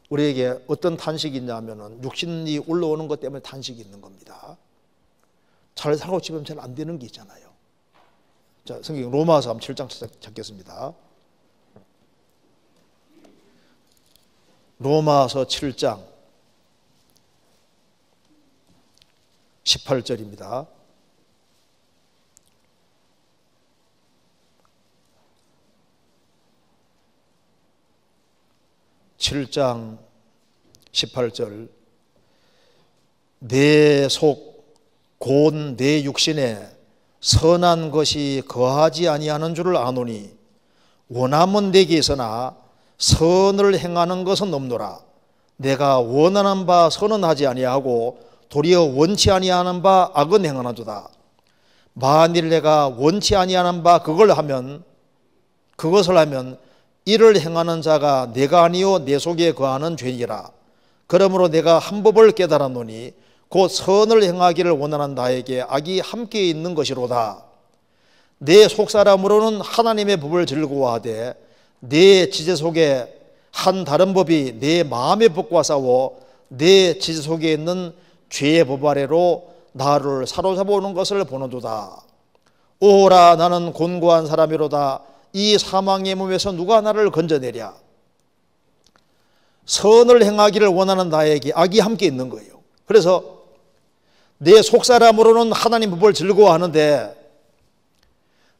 우리에게 어떤 탄식이 있냐면은 육신이 올라오는 것 때문에 탄식이 있는 겁니다. 잘 살고 싶으면 잘 안 되는 게 있잖아요. 자, 성경 로마서 7장 찾겠습니다. 로마서 7장 18절입니다. (7장 18절) 내 속 곧 내 육신에 선한 것이 거하지 아니하는 줄을 아노니 원함은 내게 있으나 선을 행하는 것은 없노라. 내가 원하는 바 선은 하지 아니하고 도리어 원치 아니하는 바 악은 행하나도다. 만일 내가 원치 아니하는 바 그것을 하면 이를 행하는 자가 내가 아니요 내 속에 거하는 죄니라. 그러므로 내가 한 법을 깨달았노니 곧 선을 행하기를 원하는 나에게 악이 함께 있는 것이로다. 내 속사람으로는 하나님의 법을 즐거워하되 내 지체 속에 한 다른 법이 내 마음의 법과 싸워 내 지체 속에 있는 죄의 법 아래로 나를 사로잡아오는 것을 보는도다. 오라 나는 곤고한 사람이로다. 이 사망의 몸에서 누가 나를 건져내랴. 선을 행하기를 원하는 나에게 악이 함께 있는 거예요. 그래서 내 속사람으로는 하나님 법을 즐거워하는데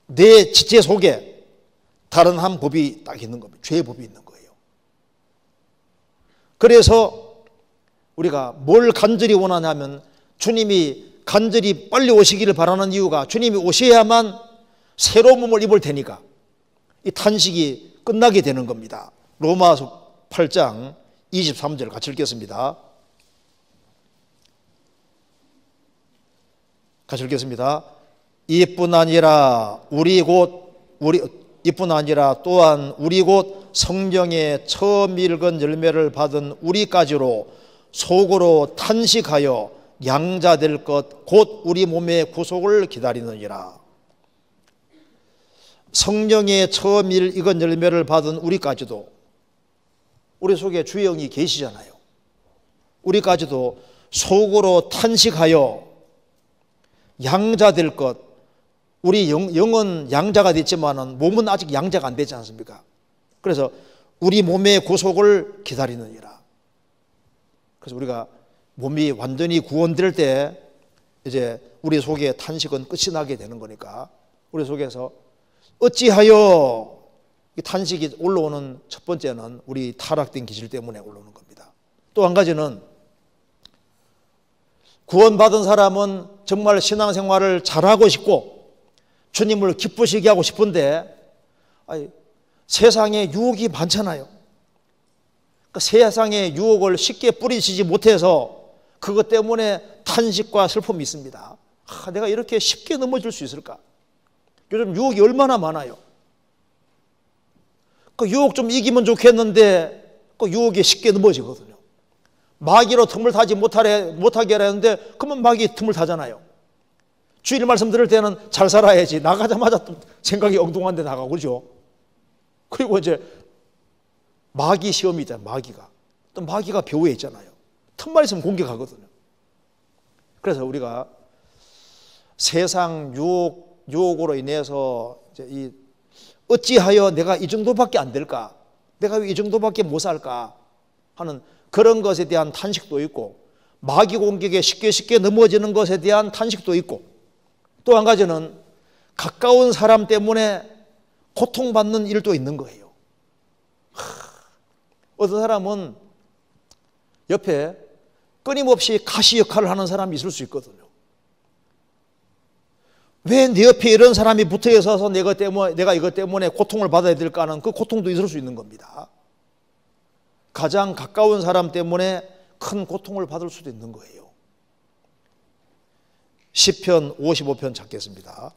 내 지체 속에 다른 한 법이 딱 있는 겁니다. 죄의 법이 있는 거예요. 그래서 우리가 뭘 간절히 원하냐면 주님이 간절히 빨리 오시기를 바라는 이유가 주님이 오셔야만 새로운 몸을 입을 테니까 이 탄식이 끝나게 되는 겁니다. 로마서 8장 23절 같이 읽겠습니다. 같이 읽겠습니다. 이뿐 아니라 또한 우리 곧 성령의 처음 읽은 열매를 받은 우리까지로 속으로 탄식하여 양자될 것 곧 우리 몸의 구속을 기다리느니라. 성령의 처음 읽은 열매를 받은 우리까지도, 우리 속에 주의 영이 계시잖아요. 우리까지도 속으로 탄식하여 양자될 것, 우리 영은 양자가 됐지만은 몸은 아직 양자가 안 되지 않습니까? 그래서 우리 몸의 구속을 기다리느니라. 그래서 우리가 몸이 완전히 구원될 때 이제 우리 속에 탄식은 끝이 나게 되는 거니까 우리 속에서 어찌하여 탄식이 올라오는 첫 번째는 우리 타락된 기질 때문에 올라오는 겁니다. 또 한 가지는 구원받은 사람은 정말 신앙생활을 잘하고 싶고 주님을 기쁘시게 하고 싶은데 세상에 유혹이 많잖아요. 그러니까 세상의 유혹을 쉽게 뿌리치지 못해서 그것 때문에 탄식과 슬픔이 있습니다. 내가 이렇게 쉽게 넘어질 수 있을까? 요즘 유혹이 얼마나 많아요. 그 유혹 좀 이기면 좋겠는데 그 유혹에 쉽게 넘어지거든요. 마귀로 틈을 타지 못하게 하려는데 그러면 마귀 틈을 타잖아요. 주일 말씀 들을 때는 잘 살아야지 나가자마자 또 생각이 엉뚱한 데 나가고 그러죠. 그리고 이제 마귀 시험이 있잖아요. 마귀가 벼우에 있잖아요. 틈만 있으면 공격하거든요. 그래서 우리가 세상 유혹으로 인해서 이제 어찌하여 내가 이 정도밖에 안 될까? 내가 왜 이 정도밖에 못 살까? 하는 그런 것에 대한 탄식도 있고 마귀 공격에 쉽게 넘어지는 것에 대한 탄식도 있고 또 한 가지는 가까운 사람 때문에 고통받는 일도 있는 거예요. 어떤 사람은 옆에 끊임없이 가시 역할을 하는 사람이 있을 수 있거든요. 왜 내 옆에 이런 사람이 붙어 있어서 내가 이것 때문에 고통을 받아야 될까 하는 그 고통도 있을 수 있는 겁니다. 가장 가까운 사람 때문에 큰 고통을 받을 수도 있는 거예요. 시편 55편 찾겠습니다.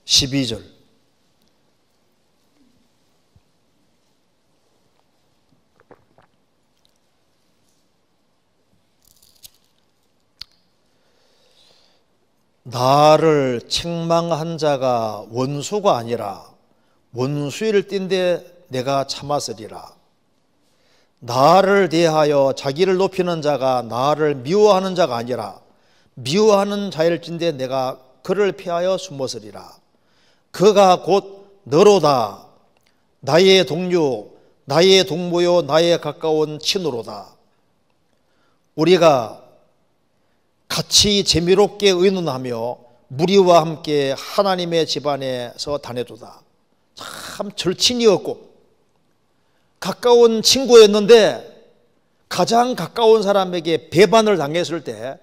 (12절) 나를 책망한 자가 원수가 아니라 원수일 땐데 내가 참았으리라. 나를 대하여 자기를 높이는 자가 나를 미워하는 자가 아니라 미워하는 자일진데 내가 그를 피하여 숨었으리라. 그가 곧 너로다. 나의 동료, 나의 동무요, 나의 가까운 친구로다. 우리가 같이 재미롭게 의논하며 무리와 함께 하나님의 집안에서 다녔도다. 참 절친이었고 가까운 친구였는데 가장 가까운 사람에게 배반을 당했을 때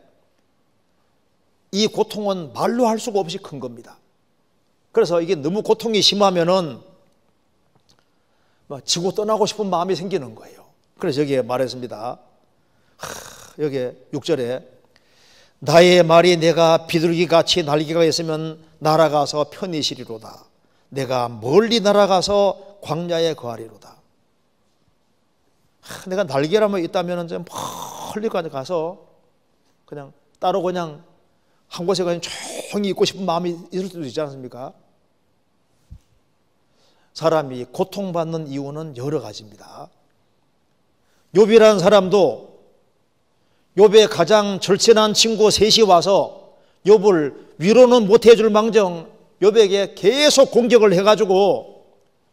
이 고통은 말로 할 수가 없이 큰 겁니다. 그래서 이게 너무 고통이 심하면은 지고 떠나고 싶은 마음이 생기는 거예요. 그래서 여기에 말했습니다. 여기 6절에 나의 말이 내가 비둘기같이 날개가 있으면 날아가서 편히 쉬리로다. 내가 멀리 날아가서 광야에 거하리로다. 내가 날개라면 있다면 좀 멀리 가서 그냥 따로 그냥 한 곳에 그냥 조용히 있고 싶은 마음이 있을 수도 있지 않습니까? 사람이 고통받는 이유는 여러 가지입니다. 욥이라는 사람도 욥의 가장 절친한 친구 셋이 와서 욥을 위로는 못해줄 망정 욥에게 계속 공격을 해가지고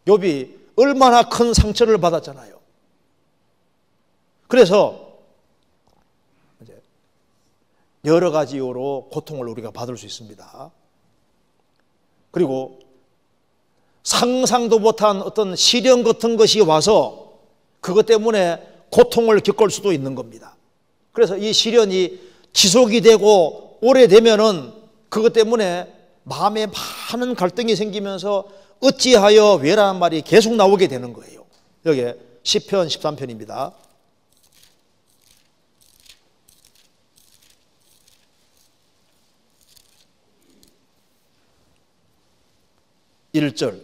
욥이 얼마나 큰 상처를 받았잖아요. 그래서 여러 가지 이유로 고통을 우리가 받을 수 있습니다. 그리고 상상도 못한 어떤 시련 같은 것이 와서 그것 때문에 고통을 겪을 수도 있는 겁니다. 그래서 이 시련이 지속이 되고 오래되면은 그것 때문에 마음에 많은 갈등이 생기면서 어찌하여 왜라는 말이 계속 나오게 되는 거예요. 여기 시편 13편입니다. 1절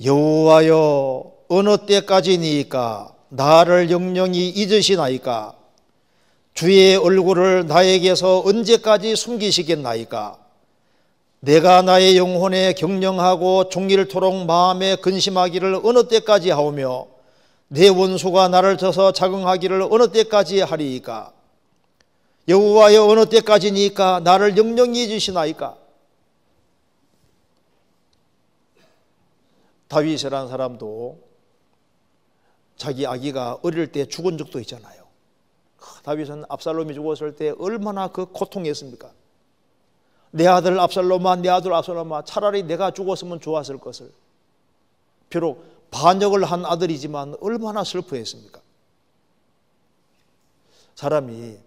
여호와여 어느 때까지니까 나를 영영히 잊으시나이까 주의 얼굴을 나에게서 언제까지 숨기시겠나이까 내가 나의 영혼에 경영하고 종일토록 마음에 근심하기를 어느 때까지 하오며 내 원수가 나를 쳐서 자긍하기를 어느 때까지 하리이까 여호와여 어느 때까지니까 나를 영영히 잊으시나이까. 다윗이라는 사람도 자기 아기가 어릴 때 죽은 적도 있잖아요. 다윗은 압살롬이 죽었을 때 얼마나 그 고통했습니까? 내 아들 압살롬아, 내 아들 압살롬아, 차라리 내가 죽었으면 좋았을 것을. 비록 반역을 한 아들이지만 얼마나 슬퍼했습니까? 사람이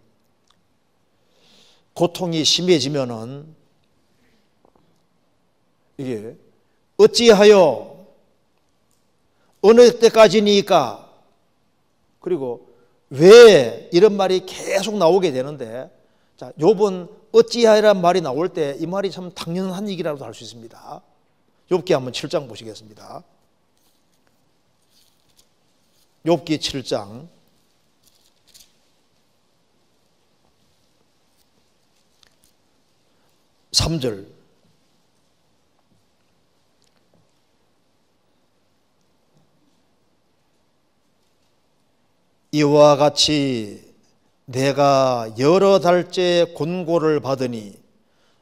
고통이 심해지면은 이게 어찌하여 어느 때까지니까 그리고 왜 이런 말이 계속 나오게 되는데 자, 욥은 어찌하여란 말이 나올 때 이 말이 참 당연한 얘기라고도 할 수 있습니다. 욥기 한번 7장 보시겠습니다. 욥기 7장 3절 이와 같이 내가 여러 달째 곤고를 받으니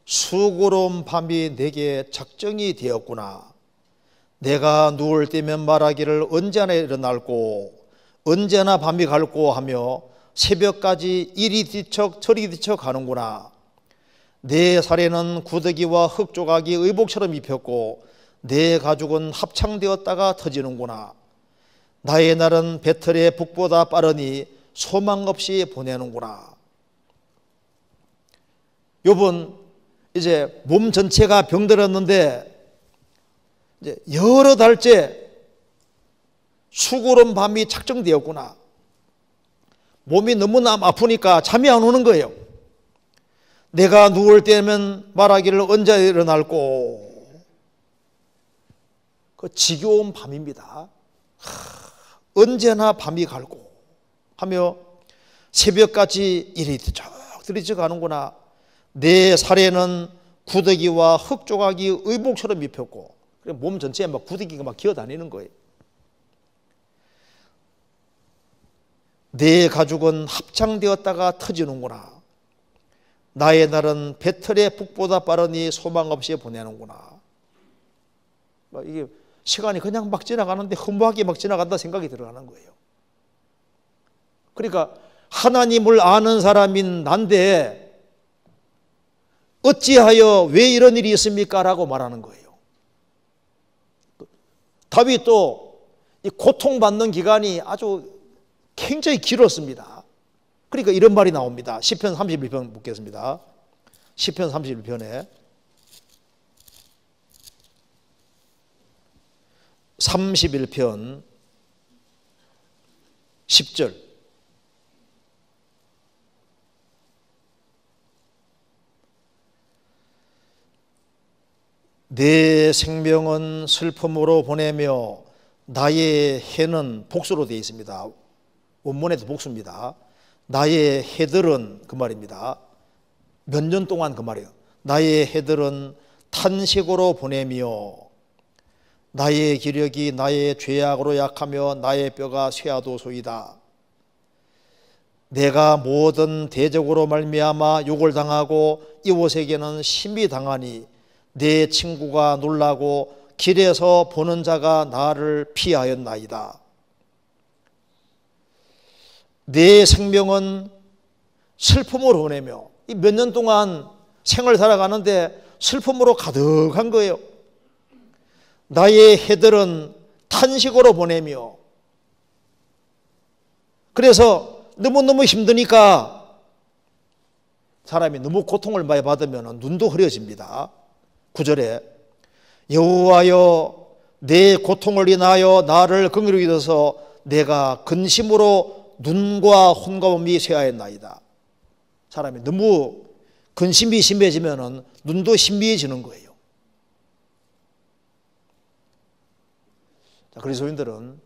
수고로운 밤이 내게 작정이 되었구나. 내가 누울 때면 말하기를 언제나 일어날고 언제나 밤이 갈고 하며 새벽까지 이리 뒤척 저리 뒤척 하는구나. 내 살에는 구더기와 흙조각이 의복처럼 입혔고 내 가죽은 합창되었다가 터지는구나. 나의 날은 배틀의 북보다 빠르니 소망 없이 보내는구나. 욥은 이제 몸 전체가 병들었는데 이제 여러 달째 수고로운 밤이 착정되었구나. 몸이 너무나 아프니까 잠이 안 오는 거예요. 내가 누울 때면 말하기를 언제 일어날꼬. 그 지겨운 밤입니다. 언제나 밤이 갈고 하며 새벽까지 이리 들이쳐 가는구나. 내 살에는 구더기와 흙조각이 의복처럼 입혔고 몸 전체에 막 구더기가 막 기어다니는 거예요. 내 가죽은 합창되었다가 터지는구나. 나의 날은 배틀의 북보다 빠르니 소망 없이 보내는구나. 이게 시간이 그냥 막 지나가는데 허무하게 막 지나간다 생각이 들어가는 거예요. 그러니까 하나님을 아는 사람인 난데 어찌하여 왜 이런 일이 있습니까? 라고 말하는 거예요. 다윗도 이 고통받는 기간이 아주 굉장히 길었습니다. 그러니까 이런 말이 나옵니다. 시편 31편 보겠습니다. 시편 31편에 31편 10절 내 생명은 슬픔으로 보내며 나의 해는 복수로 되어 있습니다. 원문에도 복수입니다. 나의 해들은 그 말입니다. 몇 년 동안 그 말이에요. 나의 해들은 탄식으로 보내며 나의 기력이 나의 죄악으로 약하며 나의 뼈가 쇠하도소이다. 내가 모든 대적으로 말미암아 욕을 당하고 이웃에게는 심히 당하니 내 친구가 놀라고 길에서 보는 자가 나를 피하였나이다. 내 생명은 슬픔으로 보내며 몇 년 동안 생을 살아가는데 슬픔으로 가득한 거예요. 나의 해들은 탄식으로 보내며 그래서 너무너무 힘드니까 사람이 너무 고통을 많이 받으면 눈도 흐려집니다. 9절에 여호와여 내 고통을 인하여 나를 긍휼히 여기소서 내가 근심으로 눈과 혼과음이 쇠하였나이다. 사람이 너무 근심이 심해지면 눈도 신비해지는 거예요. 자, 그리스도인들은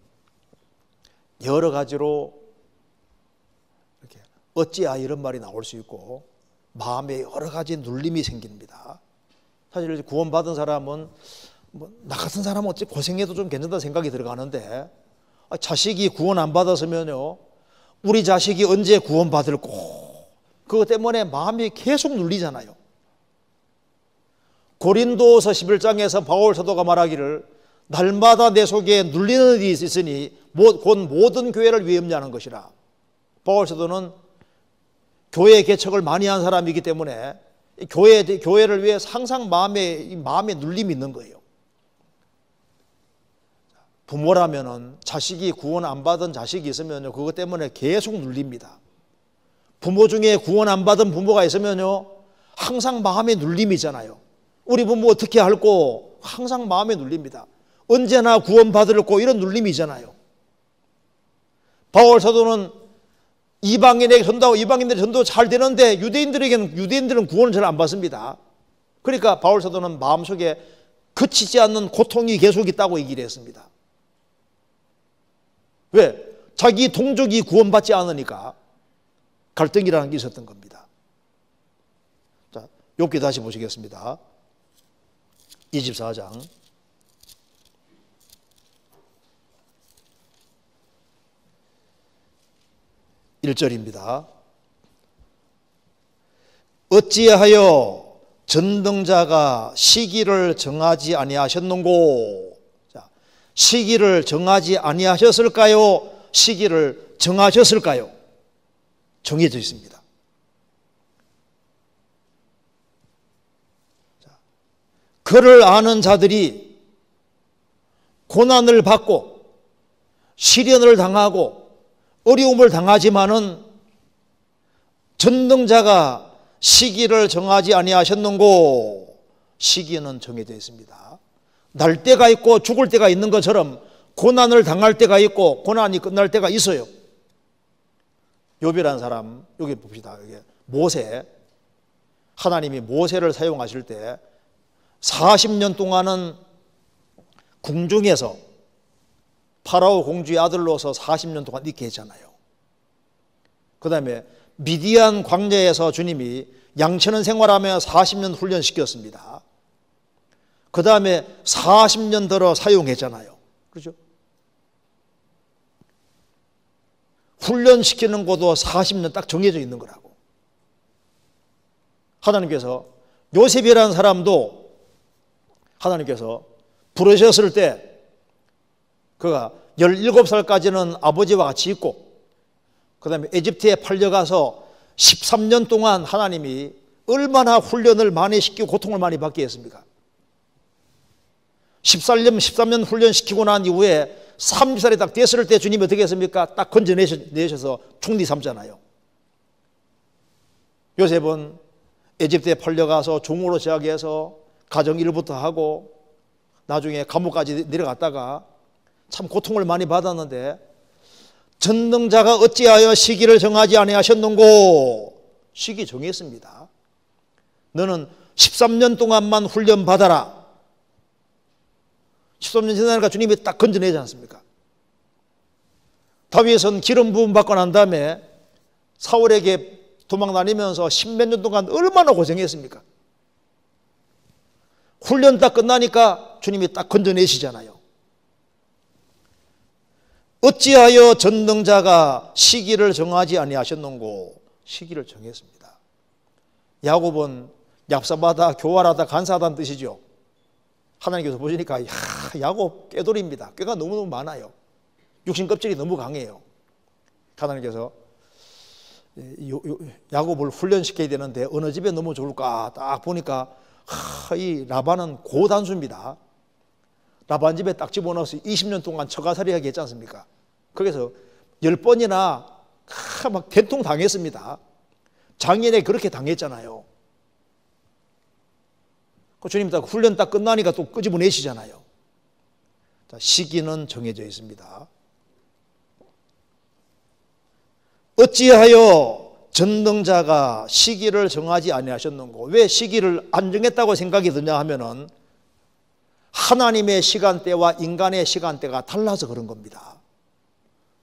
여러 가지로 이렇게 어찌야 이런 말이 나올 수 있고 마음에 여러 가지 눌림이 생깁니다. 사실 구원받은 사람은 나 같은 사람은 어찌 고생해도 좀 괜찮다 생각이 들어가는데 자식이 구원 안 받았으면요 우리 자식이 언제 구원받을꼬 그것 때문에 마음이 계속 눌리잖아요. 고린도서 11장에서 바울 사도가 말하기를 날마다 내 속에 눌리는 일이 있으니 곧 모든 교회를 위협하는 것이라. 바울 사도는 교회 개척을 많이 한 사람이기 때문에 교회를 위해 항상 마음에 눌림이 있는 거예요. 부모라면은 자식이 구원 안 받은 자식이 있으면요 그것 때문에 계속 눌립니다. 부모 중에 구원 안 받은 부모가 있으면요 항상 마음에 눌림이잖아요. 우리 부모 어떻게 할꼬 항상 마음에 눌립니다. 언제나 구원 받을꼬 이런 눌림이잖아요. 바울 사도는 이방인에게 전도하고 이방인들의 전도 잘 되는데 유대인들은 구원을 잘 안 받습니다. 그러니까 바울 사도는 마음속에 그치지 않는 고통이 계속 있다고 얘기를 했습니다. 왜? 자기 동족이 구원받지 않으니까 갈등이라는 게 있었던 겁니다. 자, 욥기 다시 보시겠습니다. 24장 1절입니다. 어찌하여 전능자가 시기를 정하지 아니하셨는고? 자, 시기를 정하지 아니하셨을까요? 시기를 정하셨을까요? 정해져 있습니다. 자, 그를 아는 자들이 고난을 받고 시련을 당하고 어려움을 당하지만은 전능자가 시기를 정하지 아니하셨는고. 시기는 정해져 있습니다. 날 때가 있고 죽을 때가 있는 것처럼 고난을 당할 때가 있고 고난이 끝날 때가 있어요. 욥이라는 사람, 여기 봅시다. 여기 모세, 하나님이 모세를 사용하실 때 40년 동안은 궁중에서 파라오 공주의 아들로서 40년 동안 있게 했잖아요. 그 다음에 미디안 광야에서 주님이 양치는 생활하며 40년 훈련시켰습니다. 그 다음에 40년 들어 사용했잖아요. 그렇죠? 훈련시키는 것도 40년 딱 정해져 있는 거라고. 하나님께서 요셉이라는 사람도 하나님께서 부르셨을 때 그가 17살까지는 아버지와 같이 있고 그 다음에 에집트에 팔려가서 13년 동안 하나님이 얼마나 훈련을 많이 시키고 고통을 많이 받게 했습니까? 13년 훈련시키고 난 이후에 30살이 딱 됐을 때 주님이 어떻게 했습니까? 딱 건져내셔서 총리 삼잖아요. 요셉은 에집트에 팔려가서 종으로 시작해서 가정 일부터 하고 나중에 감옥까지 내려갔다가 참 고통을 많이 받았는데 전능자가 어찌하여 시기를 정하지 아니하셨는고. 시기 정했습니다. 너는 13년 동안만 훈련 받아라. 13년 지나니까 주님이 딱 건져내지 않습니까? 다윗은 기름 부음 받고 난 다음에 사울에게 도망 다니면서 10몇 년 동안 얼마나 고생했습니까? 훈련 딱 끝나니까 주님이 딱 건져내시잖아요. 어찌하여 전능자가 시기를 정하지 아니하셨는고. 시기를 정했습니다. 야곱은 얍사바다, 교활하다, 간사하다는 뜻이죠. 하나님께서 보시니까 야곱 꾀돌입니다. 꾀가 너무너무 많아요. 육신 껍질이 너무 강해요. 하나님께서 야곱을 훈련시켜야 되는데 어느 집에 너무 좋을까 딱 보니까 이 라반은 고단수입니다. 라반 집에 딱 집어넣어서 20년 동안 처가살이하게 했지 않습니까? 거기서 10번이나 막 된통 당했습니다. 장인에 그렇게 당했잖아요. 주님 딱 훈련 딱 끝나니까 또 끄집어내시잖아요. 자, 시기는 정해져 있습니다. 어찌하여 전능자가 시기를 정하지 아니하셨는고. 왜 시기를 안 정했다고 생각이 드냐 하면은 하나님의 시간대와 인간의 시간대가 달라서 그런 겁니다.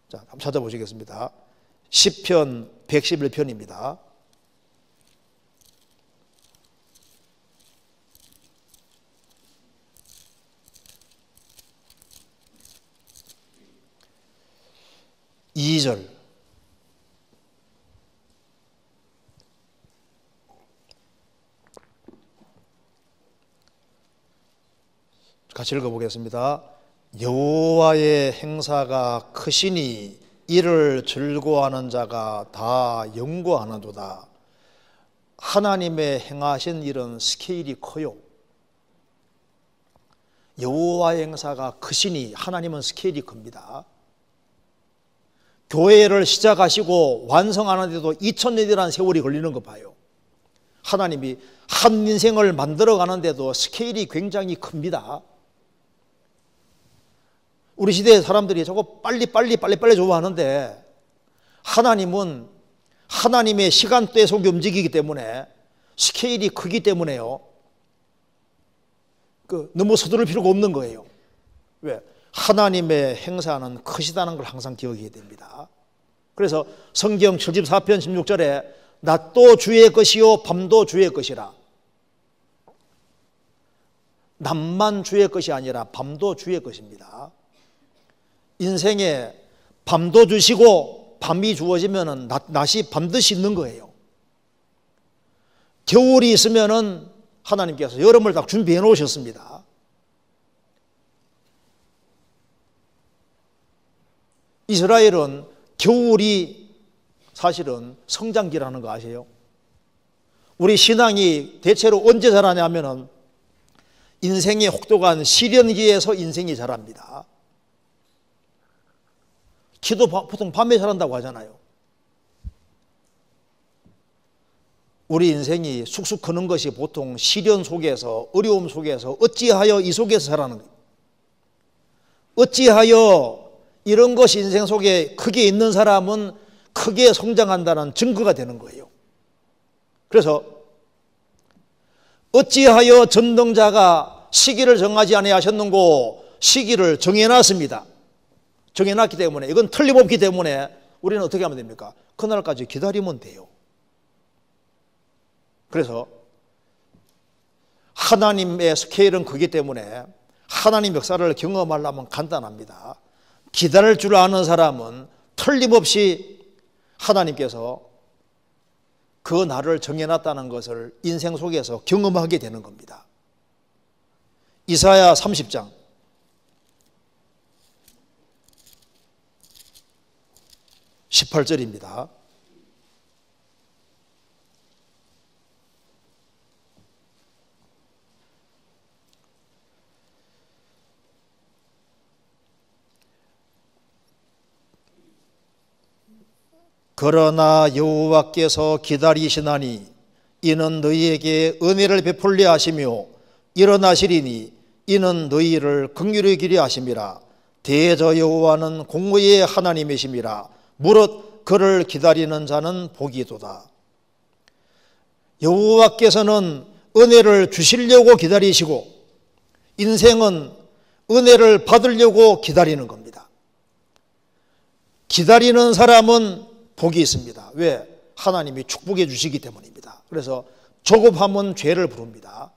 자, 한번 찾아보시겠습니다. 시편 111편입니다. 이절 같이 읽어보겠습니다. 여호와의 행사가 크시니 이를 즐거워하는 자가 다 연구하는도다. 하나님의 행하신 일은 스케일이 커요. 여호와의 행사가 크시니 하나님은 스케일이 큽니다. 교회를 시작하시고 완성하는데도 2000년이라는 세월이 걸리는 거 봐요. 하나님이 한 인생을 만들어 가는데도 스케일이 굉장히 큽니다. 우리 시대의 사람들이 저거 빨리 좋아하는데 하나님은 하나님의 시간대 속에 움직이기 때문에 스케일이 크기 때문에요. 너무 서두를 필요가 없는 거예요. 왜? 하나님의 행사는 크시다는 걸 항상 기억해야 됩니다. 그래서 성경 74편 16절에 낮도 주의 것이요 밤도 주의 것이라. 낮만 주의 것이 아니라 밤도 주의 것입니다. 인생에 밤도 주시고 밤이 주어지면 낮이 반드시 있는 거예요. 겨울이 있으면 하나님께서 여름을 딱 준비해 놓으셨습니다. 이스라엘은 겨울이 사실은 성장기라는 거 아세요? 우리 신앙이 대체로 언제 자라냐면은 인생의 혹독한 시련기에서 인생이 자랍니다. 기도 보통 밤에 자란다고 하잖아요. 우리 인생이 쑥쑥 크는 것이 보통 시련 속에서, 어려움 속에서, 어찌하여 이 속에서 자라는 거예요. 어찌하여 이런 것이 인생 속에 크게 있는 사람은 크게 성장한다는 증거가 되는 거예요. 그래서 어찌하여 전능자가 시기를 정하지 아니하셨는고, 시기를 정해놨습니다. 정해놨기 때문에, 이건 틀림없기 때문에 우리는 어떻게 하면 됩니까? 그날까지 기다리면 돼요. 그래서 하나님의 스케일은 크기 때문에 하나님 역사를 경험하려면 간단합니다. 기다릴 줄 아는 사람은 틀림없이 하나님께서 그 날을 정해놨다는 것을 인생 속에서 경험하게 되는 겁니다. 이사야 30장 18절입니다. 그러나 여호와께서 기다리시나니 이는 너희에게 은혜를 베풀려 하시며 일어나시리니 이는 너희를 긍휼히 여기려 하심이라. 대저 여호와는 공의의 하나님이심이라. 무릇 그를 기다리는 자는 복이도다. 여호와께서는 은혜를 주시려고 기다리시고, 인생은 은혜를 받으려고 기다리는 겁니다. 기다리는 사람은 복이 있습니다. 왜? 하나님이 축복해 주시기 때문입니다. 그래서 조급하면 죄를 부릅니다.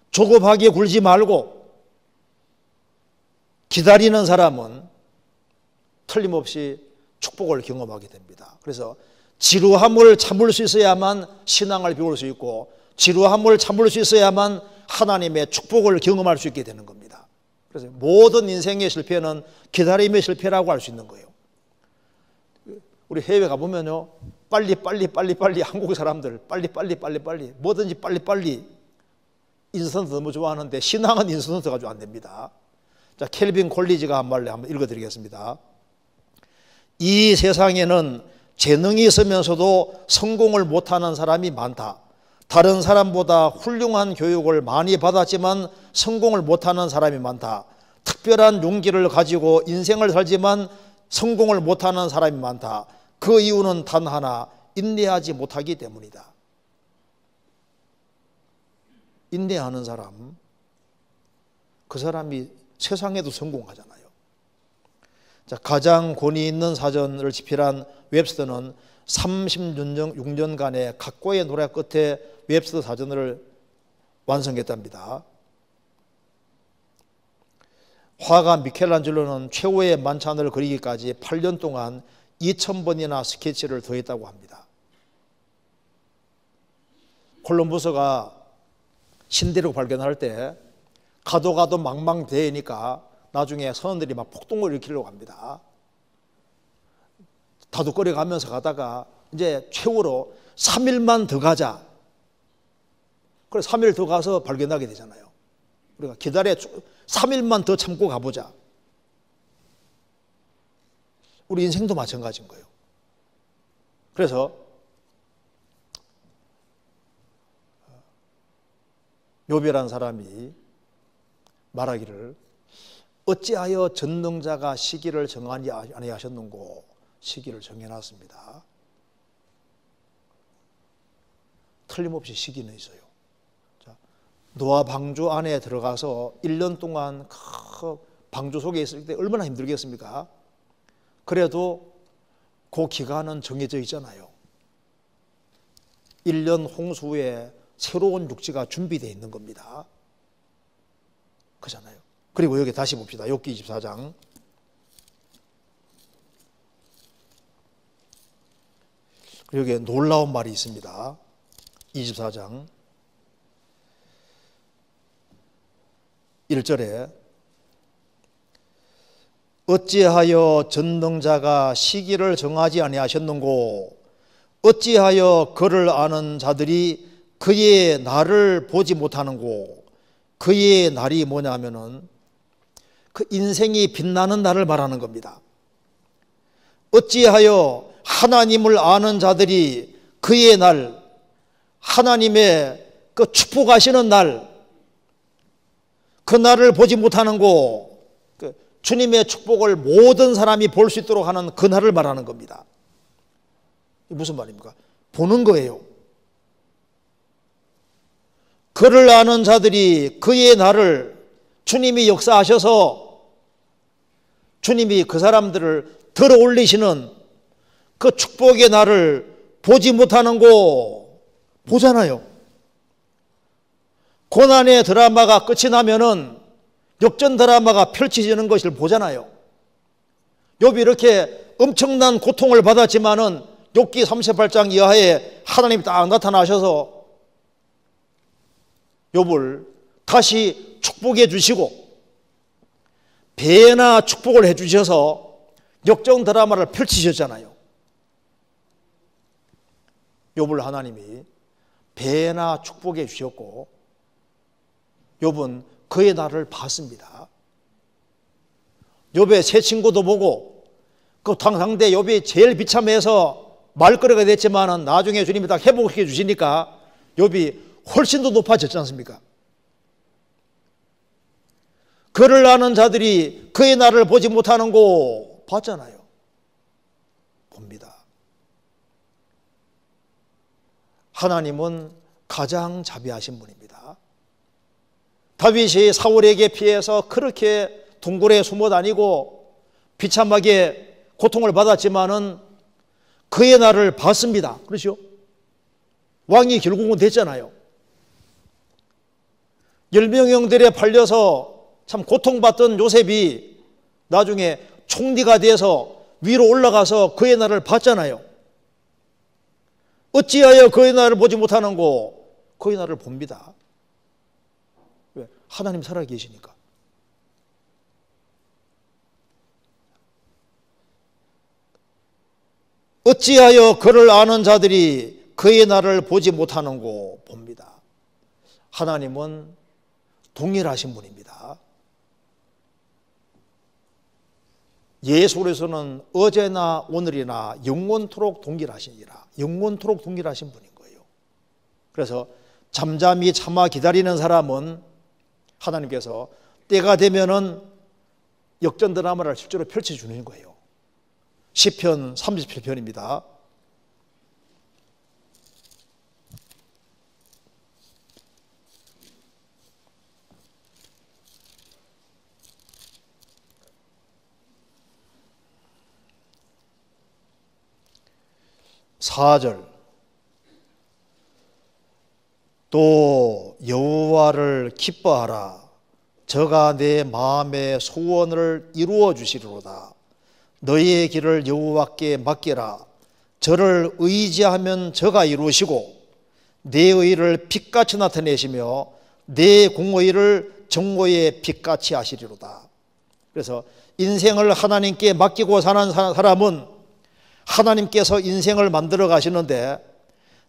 조급하게 굴지 말고 기다리는 사람은 틀림없이 축복을 경험하게 됩니다. 그래서 지루함을 참을 수 있어야만 신앙을 배울 수 있고, 지루함을 참을 수 있어야만 하나님의 축복을 경험할 수 있게 되는 겁니다. 그래서 모든 인생의 실패는 기다림의 실패라고 할 수 있는 거예요. 우리 해외 가보면요, 빨리 한국 사람들 빨리 뭐든지 빨리 인스턴트 너무 좋아하는데 신앙은 인스턴트가 좀 안 됩니다. 자, 켈빈 콜리지가 한 말을 한번 읽어드리겠습니다. 이 세상에는 재능이 있으면서도 성공을 못하는 사람이 많다. 다른 사람보다 훌륭한 교육을 많이 받았지만 성공을 못하는 사람이 많다. 특별한 용기를 가지고 인생을 살지만 성공을 못하는 사람이 많다. 그 이유는 단 하나, 인내하지 못하기 때문이다. 인내하는 사람, 그 사람이 세상에도 성공하잖아요. 자, 가장 권위 있는 사전을 집필한 웹스터는 36년간의 각고의 노력 끝에 웹스터 사전을 완성했답니다. 화가 미켈란젤로는 최후의 만찬을 그리기까지 8년 동안 2000번이나 스케치를 더했다고 합니다. 콜럼버스가 신대륙 발견할 때 가도 망망대해니까 나중에 선원들이 막 폭동을 일으키려고 합니다. 다독거려 가면서 가다가 이제 최후로 3일만 더 가자. 그래서 3일 더 가서 발견하게 되잖아요. 우리가 3일만 더 참고 가보자. 우리 인생도 마찬가지인 거예요. 그래서 욥이라는 사람이 말하기를, 어찌하여 전능자가 시기를 정하지 아니하셨는고, 시기를 정해놨습니다. 틀림없이 시기는 있어요. 자, 노아 방주 안에 들어가서 1년 동안 그 방주 속에 있을 때 얼마나 힘들겠습니까? 그래도 그 기간은 정해져 있잖아요. 1년 홍수 후에 새로운 육지가 준비되어 있는 겁니다. 그잖아요. 그리고 여기 다시 봅시다. 욥기 24장. 여기에 놀라운 말이 있습니다. 24장 1절에 어찌하여 전능자가 시기를 정하지 아니하셨는고, 어찌하여 그를 아는 자들이 그의 날을 보지 못하는고, 그의 날이 뭐냐면은 그 인생이 빛나는 날을 말하는 겁니다. 어찌하여 하나님을 아는 자들이 그의 날, 하나님의 그 축복하시는 날, 그 날을 보지 못하는 고 그 주님의 축복을 모든 사람이 볼 수 있도록 하는 그 날을 말하는 겁니다. 무슨 말입니까? 보는 거예요. 그를 아는 자들이 그의 날을 주님이 역사하셔서 주님이 그 사람들을 들어 올리시는 그 축복의 날을 보지 못하는 거 보잖아요. 고난의 드라마가 끝이 나면은 역전 드라마가 펼쳐지는 것을 보잖아요. 욥이 이렇게 엄청난 고통을 받았지만은 욥기 38장 이하에 하나님이 딱 나타나셔서 욥을 다시 축복해 주시고 배나 축복을 해 주셔서 역전 드라마를 펼치셨잖아요. 욥을 하나님이 배나 축복해 주셨고 욥은 그의 날을 봤습니다. 욥의 새 친구도 보고 그 당대 욥이 제일 비참해서 말거리가 됐지만은 나중에 주님이 딱 회복시켜 주시니까 욥이 훨씬 더 높아졌지 않습니까? 그를 아는 자들이 그의 날을 보지 못하는 거 봤잖아요. 봅니다. 하나님은 가장 자비하신 분입니다. 다윗이 사울에게 피해서 그렇게 둥굴에 숨어 다니고 비참하게 고통을 받았지만은 그의 날을 봤습니다. 그렇죠? 왕이 결국은 됐잖아요. 10명의 형들에 팔려서 참 고통받던 요셉이 나중에 총리가 돼서 위로 올라가서 그의 날을 봤잖아요. 어찌하여 그의 날을 보지 못하는고? 그의 날을 봅니다. 왜? 하나님 살아계시니까. 어찌하여 그를 아는 자들이 그의 날을 보지 못하는고? 봅니다. 하나님은 동일하신 분입니다. 예수로서는 어제나 오늘이나 영원토록 동일하시니라. 영원토록 동일하신 분인 거예요. 그래서 잠잠히 참아 기다리는 사람은 하나님께서 때가 되면은 역전 드라마를 실제로 펼쳐주는 거예요. 시편 37편입니다. (4절) 또 여호와를 기뻐하라. 저가 내 마음의 소원을 이루어 주시리로다. 너희의 길을 여호와께 맡기라. 저를 의지하면 저가 이루시고 내 의를 빛같이 나타내시며 내 공의를 정오의 빛같이 하시리로다. 그래서 인생을 하나님께 맡기고 사는 사람은 하나님께서 인생을 만들어 가시는데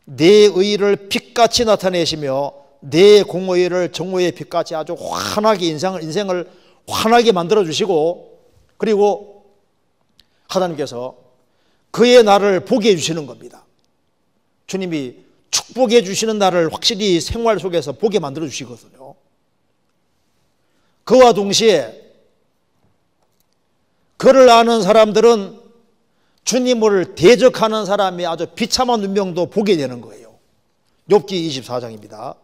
내 의를 빛같이 나타내시며 내 공의를 정오의 빛같이 아주 환하게 인생을 환하게 만들어 주시고, 그리고 하나님께서 그의 날을 보게 해주시는 겁니다. 주님이 축복해 주시는 날을 확실히 생활 속에서 보게 만들어 주시거든요. 그와 동시에 그를 아는 사람들은 주님을 대적하는 사람이 아주 비참한 운명도 보게 되는 거예요. 욥기 24장입니다.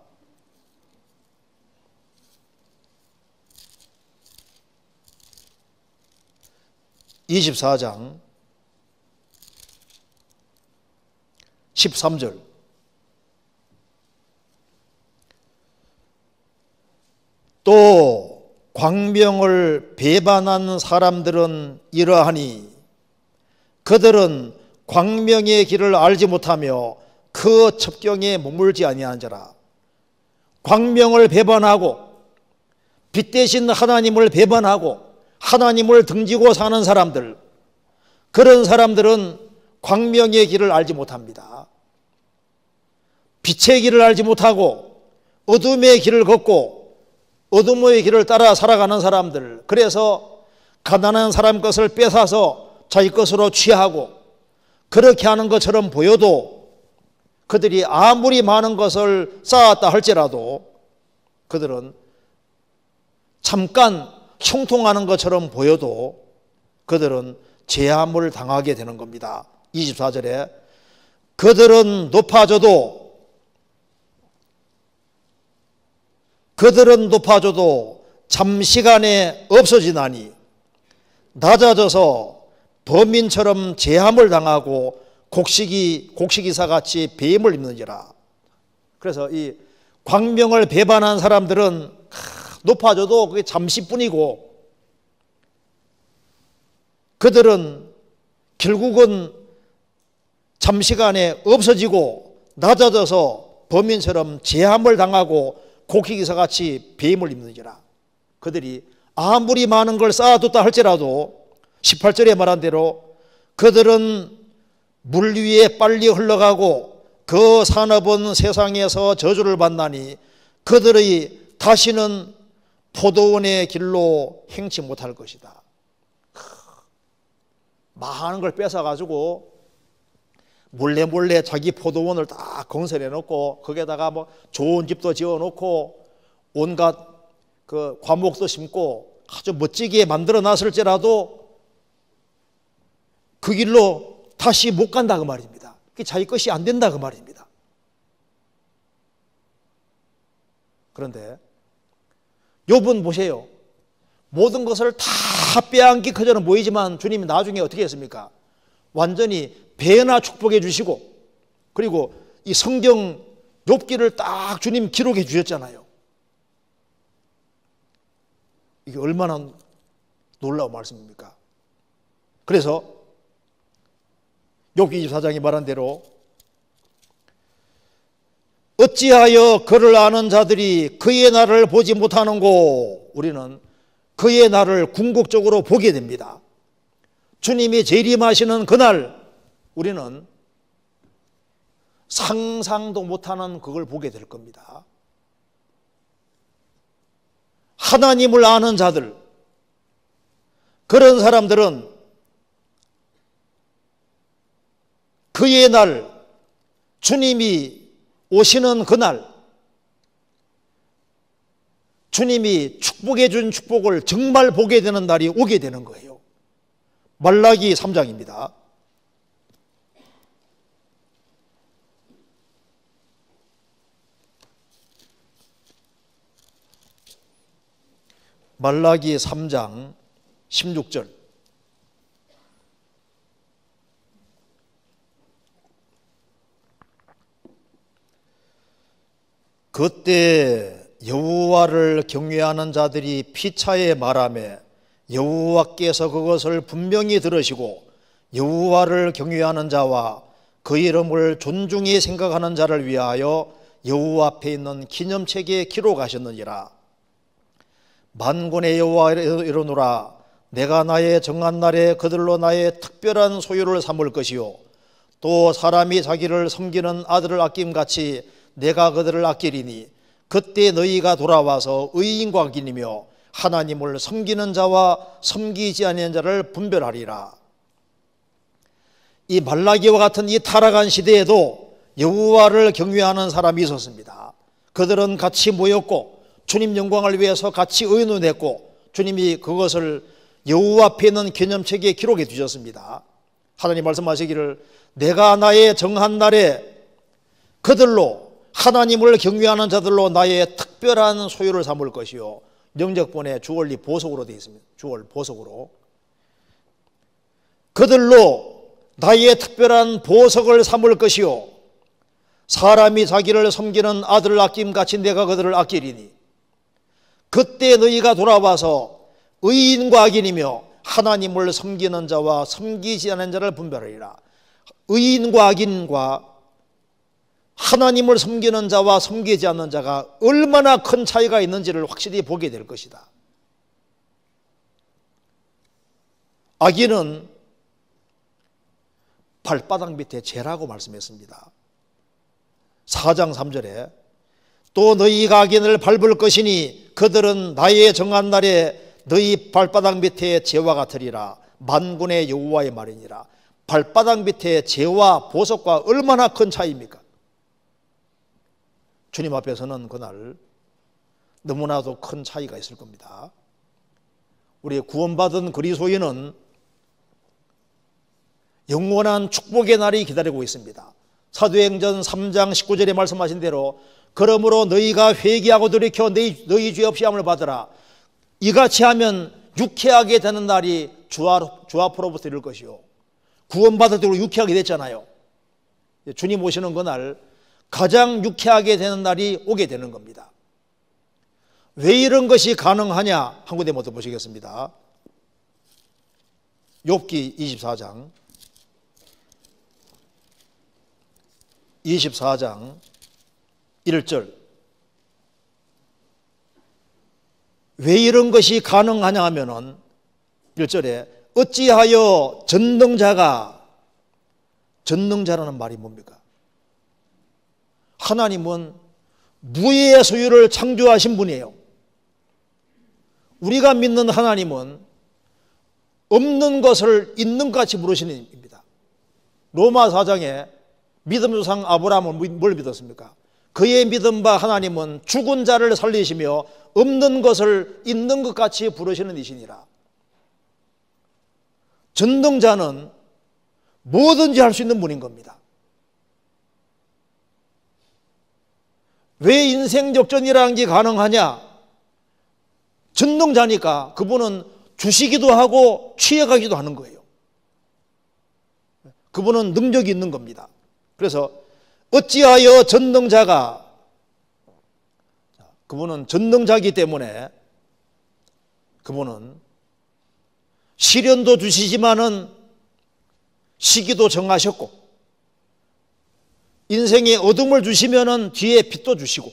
(24장) 13절 또 광명을 배반한 사람들은 이러하니 그들은 광명의 길을 알지 못하며 그 첩경에 머물지 아니하는 자라. 광명을 배반하고 빛 대신 하나님을 배반하고 하나님을 등지고 사는 사람들, 그런 사람들은 광명의 길을 알지 못합니다. 빛의 길을 알지 못하고 어둠의 길을 걷고 어둠의 길을 따라 살아가는 사람들, 그래서 가난한 사람 것을 뺏어서 자기 것으로 취하고 그렇게 하는 것처럼 보여도 그들이 아무리 많은 것을 쌓았다 할지라도 그들은 잠깐 형통하는 것처럼 보여도 그들은 제함을 당하게 되는 겁니다. 24절에 그들은 높아져도 잠시간에 없어지나니 낮아져서 범인처럼 제함을 당하고 곡식이사같이 배임을 입는지라. 그래서 이 광명을 배반한 사람들은 높아져도 그게 잠시뿐이고 그들은 결국은 잠시간에 없어지고 낮아져서 범인처럼 제함을 당하고 곡식이사같이 배임을 입는지라. 그들이 아무리 많은 걸 쌓아뒀다 할지라도 18절에 말한 대로 그들은 물 위에 빨리 흘러가고 그 산업은 세상에서 저주를 받나니 그들의 다시는 포도원의 길로 행치 못할 것이다. 많은 걸 뺏어가지고 몰래 자기 포도원을 다 건설해 놓고 거기에다가 뭐 좋은 집도 지어 놓고 온갖 그 과목도 심고 아주 멋지게 만들어 놨을지라도 그 길로 다시 못 간다 그 말입니다. 그게 자기 것이 안 된다 그 말입니다. 그런데 욥은 보세요. 모든 것을 다 빼앗기 그저는 보이지만 주님이 나중에 어떻게 했습니까? 완전히 배나 축복해 주시고 그리고 이 성경 욥기를 딱 주님 기록해 주셨잖아요. 이게 얼마나 놀라운 말씀입니까? 그래서 욥기 24장이 말한 대로 어찌하여 그를 아는 자들이 그의 날을 보지 못하는고. 우리는 그의 날을 궁극적으로 보게 됩니다. 주님이 재림하시는 그날 우리는 상상도 못하는 그걸 보게 될 겁니다. 하나님을 아는 자들, 그런 사람들은 그의 날, 주님이 오시는 그날 주님이 축복해 준 축복을 정말 보게 되는 날이 오게 되는 거예요. 말라기 3장입니다. 말라기 3장 16절. 그때 여호와를 경외하는 자들이 피차에 말하며 여호와께서 그것을 분명히 들으시고 여호와를 경외하는 자와 그 이름을 존중히 생각하는 자를 위하여 여호와 앞에 있는 기념책에 기록하셨느니라. 만군의 여호와 이르노라. 내가 나의 정한 날에 그들로 나의 특별한 소유를 삼을 것이요 또 사람이 자기를 섬기는 아들을 아낌같이 내가 그들을 아끼리니 그때 너희가 돌아와서 의인과 악인이며 하나님을 섬기는 자와 섬기지 아니하는 자를 분별하리라. 이 말라기와 같은 이 타락한 시대에도 여호와를 경외하는 사람이 있었습니다. 그들은 같이 모였고 주님 영광을 위해서 같이 의논했고 주님이 그것을 여호와 앞에 있는 기념책에 기록해 두셨습니다. 하나님 말씀하시기를 내가 나의 정한 날에 그들로 하나님을 경외하는 자들로 나의 특별한 소유를 삼을 것이요. 영적본에 주얼리 보석으로 되어 있습니다. 주얼 보석으로. 그들로 나의 특별한 보석을 삼을 것이요 사람이 자기를 섬기는 아들을 아낌같이 내가 그들을 아끼리니 그때 너희가 돌아와서 의인과 악인이며 하나님을 섬기는 자와 섬기지 않는 자를 분별하리라. 의인과 악인과 하나님을 섬기는 자와 섬기지 않는 자가 얼마나 큰 차이가 있는지를 확실히 보게 될 것이다. 악인은 발바닥 밑에 죄라고 말씀했습니다. 4장 3절에 또 너희 가긴을 밟을 것이니 그들은 나의 정한 날에 너희 발바닥 밑에 재와 같으리라. 만군의 여호와의 말이니라. 발바닥 밑에 재와 보석과 얼마나 큰 차이입니까? 주님 앞에서는 그날 너무나도 큰 차이가 있을 겁니다. 우리 구원받은 그리스도인은 영원한 축복의 날이 기다리고 있습니다. 사도행전 3장 19절에 말씀하신 대로 그러므로 너희가 회개하고 돌이켜 너희 죄 없이 함을 받으라. 이같이 하면 유쾌하게 되는 날이 주 앞으로부터 이를 것이요. 구원받을 때 유쾌하게 됐잖아요. 주님 오시는 그날 가장 유쾌하게 되는 날이 오게 되는 겁니다. 왜 이런 것이 가능하냐? 한 군데 먼저 보시겠습니다. 욥기 24장 1절. 왜 이런 것이 가능하냐 하면은 1절에 어찌하여 전능자라는 말이 뭡니까? 하나님은 무의 소유를 창조하신 분이에요. 우리가 믿는 하나님은 없는 것을 있는 것 같이 부르시는 입니다. 로마 4장에 믿음 조상 아브라함은 뭘 믿었습니까? 그의 믿음 바 하나님은 죽은 자를 살리시며 없는 것을 있는 것 같이 부르시는 이시니라. 전능자는 뭐든지 할 수 있는 분인 겁니다. 왜 인생 역전이라는 게 가능하냐? 전능자니까 그분은 주시기도 하고 취해가기도 하는 거예요. 그분은 능력이 있는 겁니다. 그래서 어찌하여 그분은 전능자이기 때문에 그분은 시련도 주시지만은 시기도 정하셨고, 인생에 어둠을 주시면은 뒤에 빛도 주시고,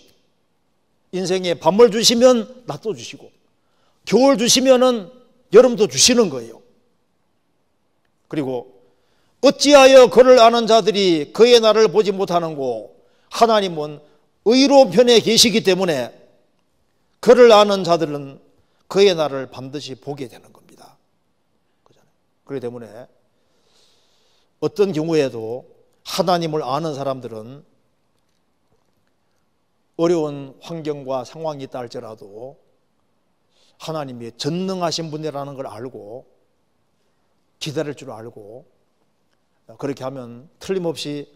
인생에 밤을 주시면 낮도 주시고, 겨울 주시면은 여름도 주시는 거예요. 그리고 어찌하여 그를 아는 자들이 그의 날을 보지 못하는고? 하나님은 의로운 편에 계시기 때문에 그를 아는 자들은 그의 날을 반드시 보게 되는 겁니다. 그렇기 때문에 어떤 경우에도 하나님을 아는 사람들은 어려운 환경과 상황이 있다 할지라도 하나님이 전능하신 분이라는 걸 알고 기다릴 줄 알고, 그렇게 하면 틀림없이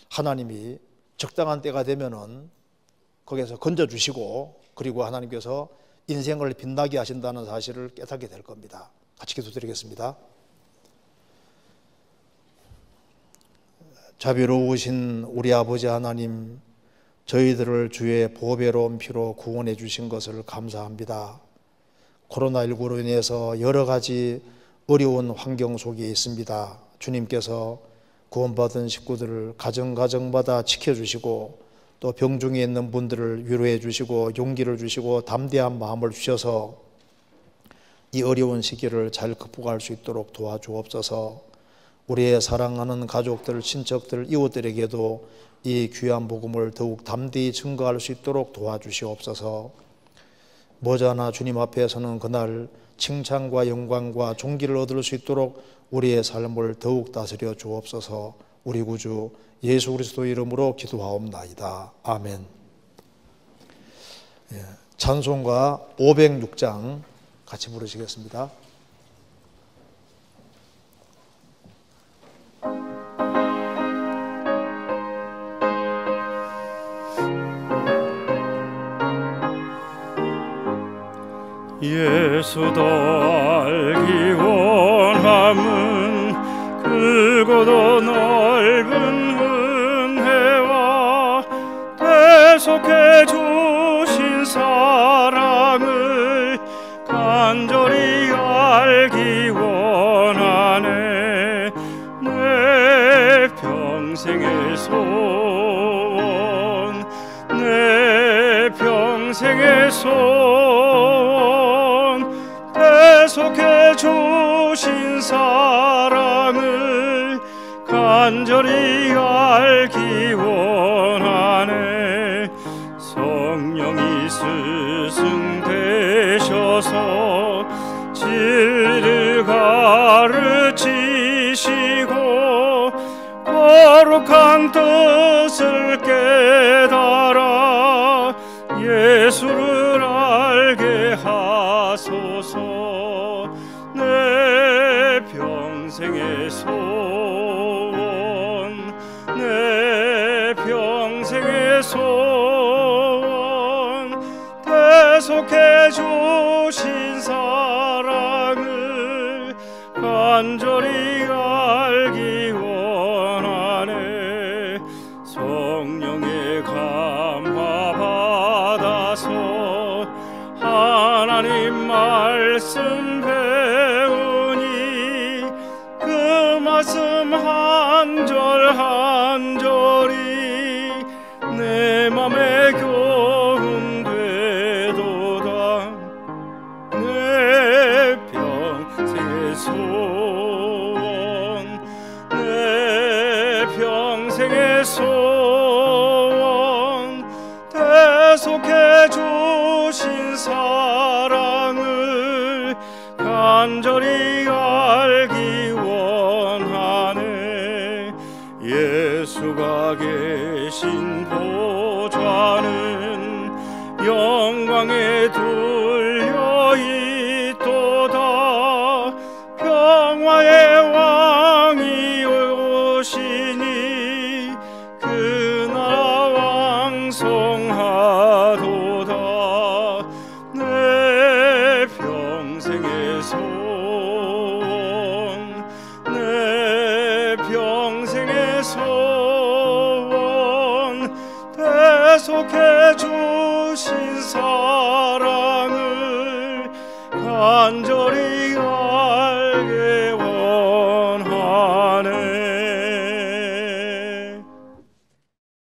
하나님이 적당한 때가 되면은 거기에서 건져주시고, 그리고 하나님께서 인생을 빛나게 하신다는 사실을 깨닫게 될 겁니다. 같이 기도드리겠습니다. 자비로우신 우리 아버지 하나님, 저희들을 주의 보배로운 피로 구원해 주신 것을 감사합니다. 코로나19로 인해서 여러 가지 어려운 환경 속에 있습니다. 주님께서 구원받은 식구들을 가정가정마다 지켜주시고, 또 병중에 있는 분들을 위로해 주시고 용기를 주시고 담대한 마음을 주셔서 이 어려운 시기를 잘 극복할 수 있도록 도와주옵소서. 우리의 사랑하는 가족들, 친척들, 이웃들에게도 이 귀한 복음을 더욱 담대히 증거할 수 있도록 도와주시옵소서. 머지않아 주님 앞에서는 그날 칭찬과 영광과 존귀를 얻을 수 있도록 우리의 삶을 더욱 다스려 주옵소서. 우리 구주 예수 그리스도 이름으로 기도하옵나이다. 아멘. 찬송가 506장 같이 부르시겠습니다. 예수도 알기 원함은 크고도 넓은 은혜와 대속해 주신 사랑을 간절히 알기 원하네. 내 평생의 소원, 내 평생의 소원, 대속해 주신 사랑을 간절히 알기 원하네. 가르치시고 거룩한 뜻을 깨달아 예수를 알게 하소서. 내 평생의 소원, 내 평생의 소원, 대속해 주신 사랑을 간절히 알기 원하네. 성령의 감화 받아서 하나님 말씀 배우니 그 말씀 한 절 한 절이 내 맘에 교훈 되도다. 내 평생의 소원, 내 평생의 소원, 대속해 주신 사랑을 간절히 알기 원하네. 예수가 계신 보좌는 영광에 둘려 있도다. 평화의 왕이 오시니 그 나라 왕성하도다. 내 평생의 소원, 내 평생의 소원, 대속해 주신 사랑을 간절히 알게 원하네.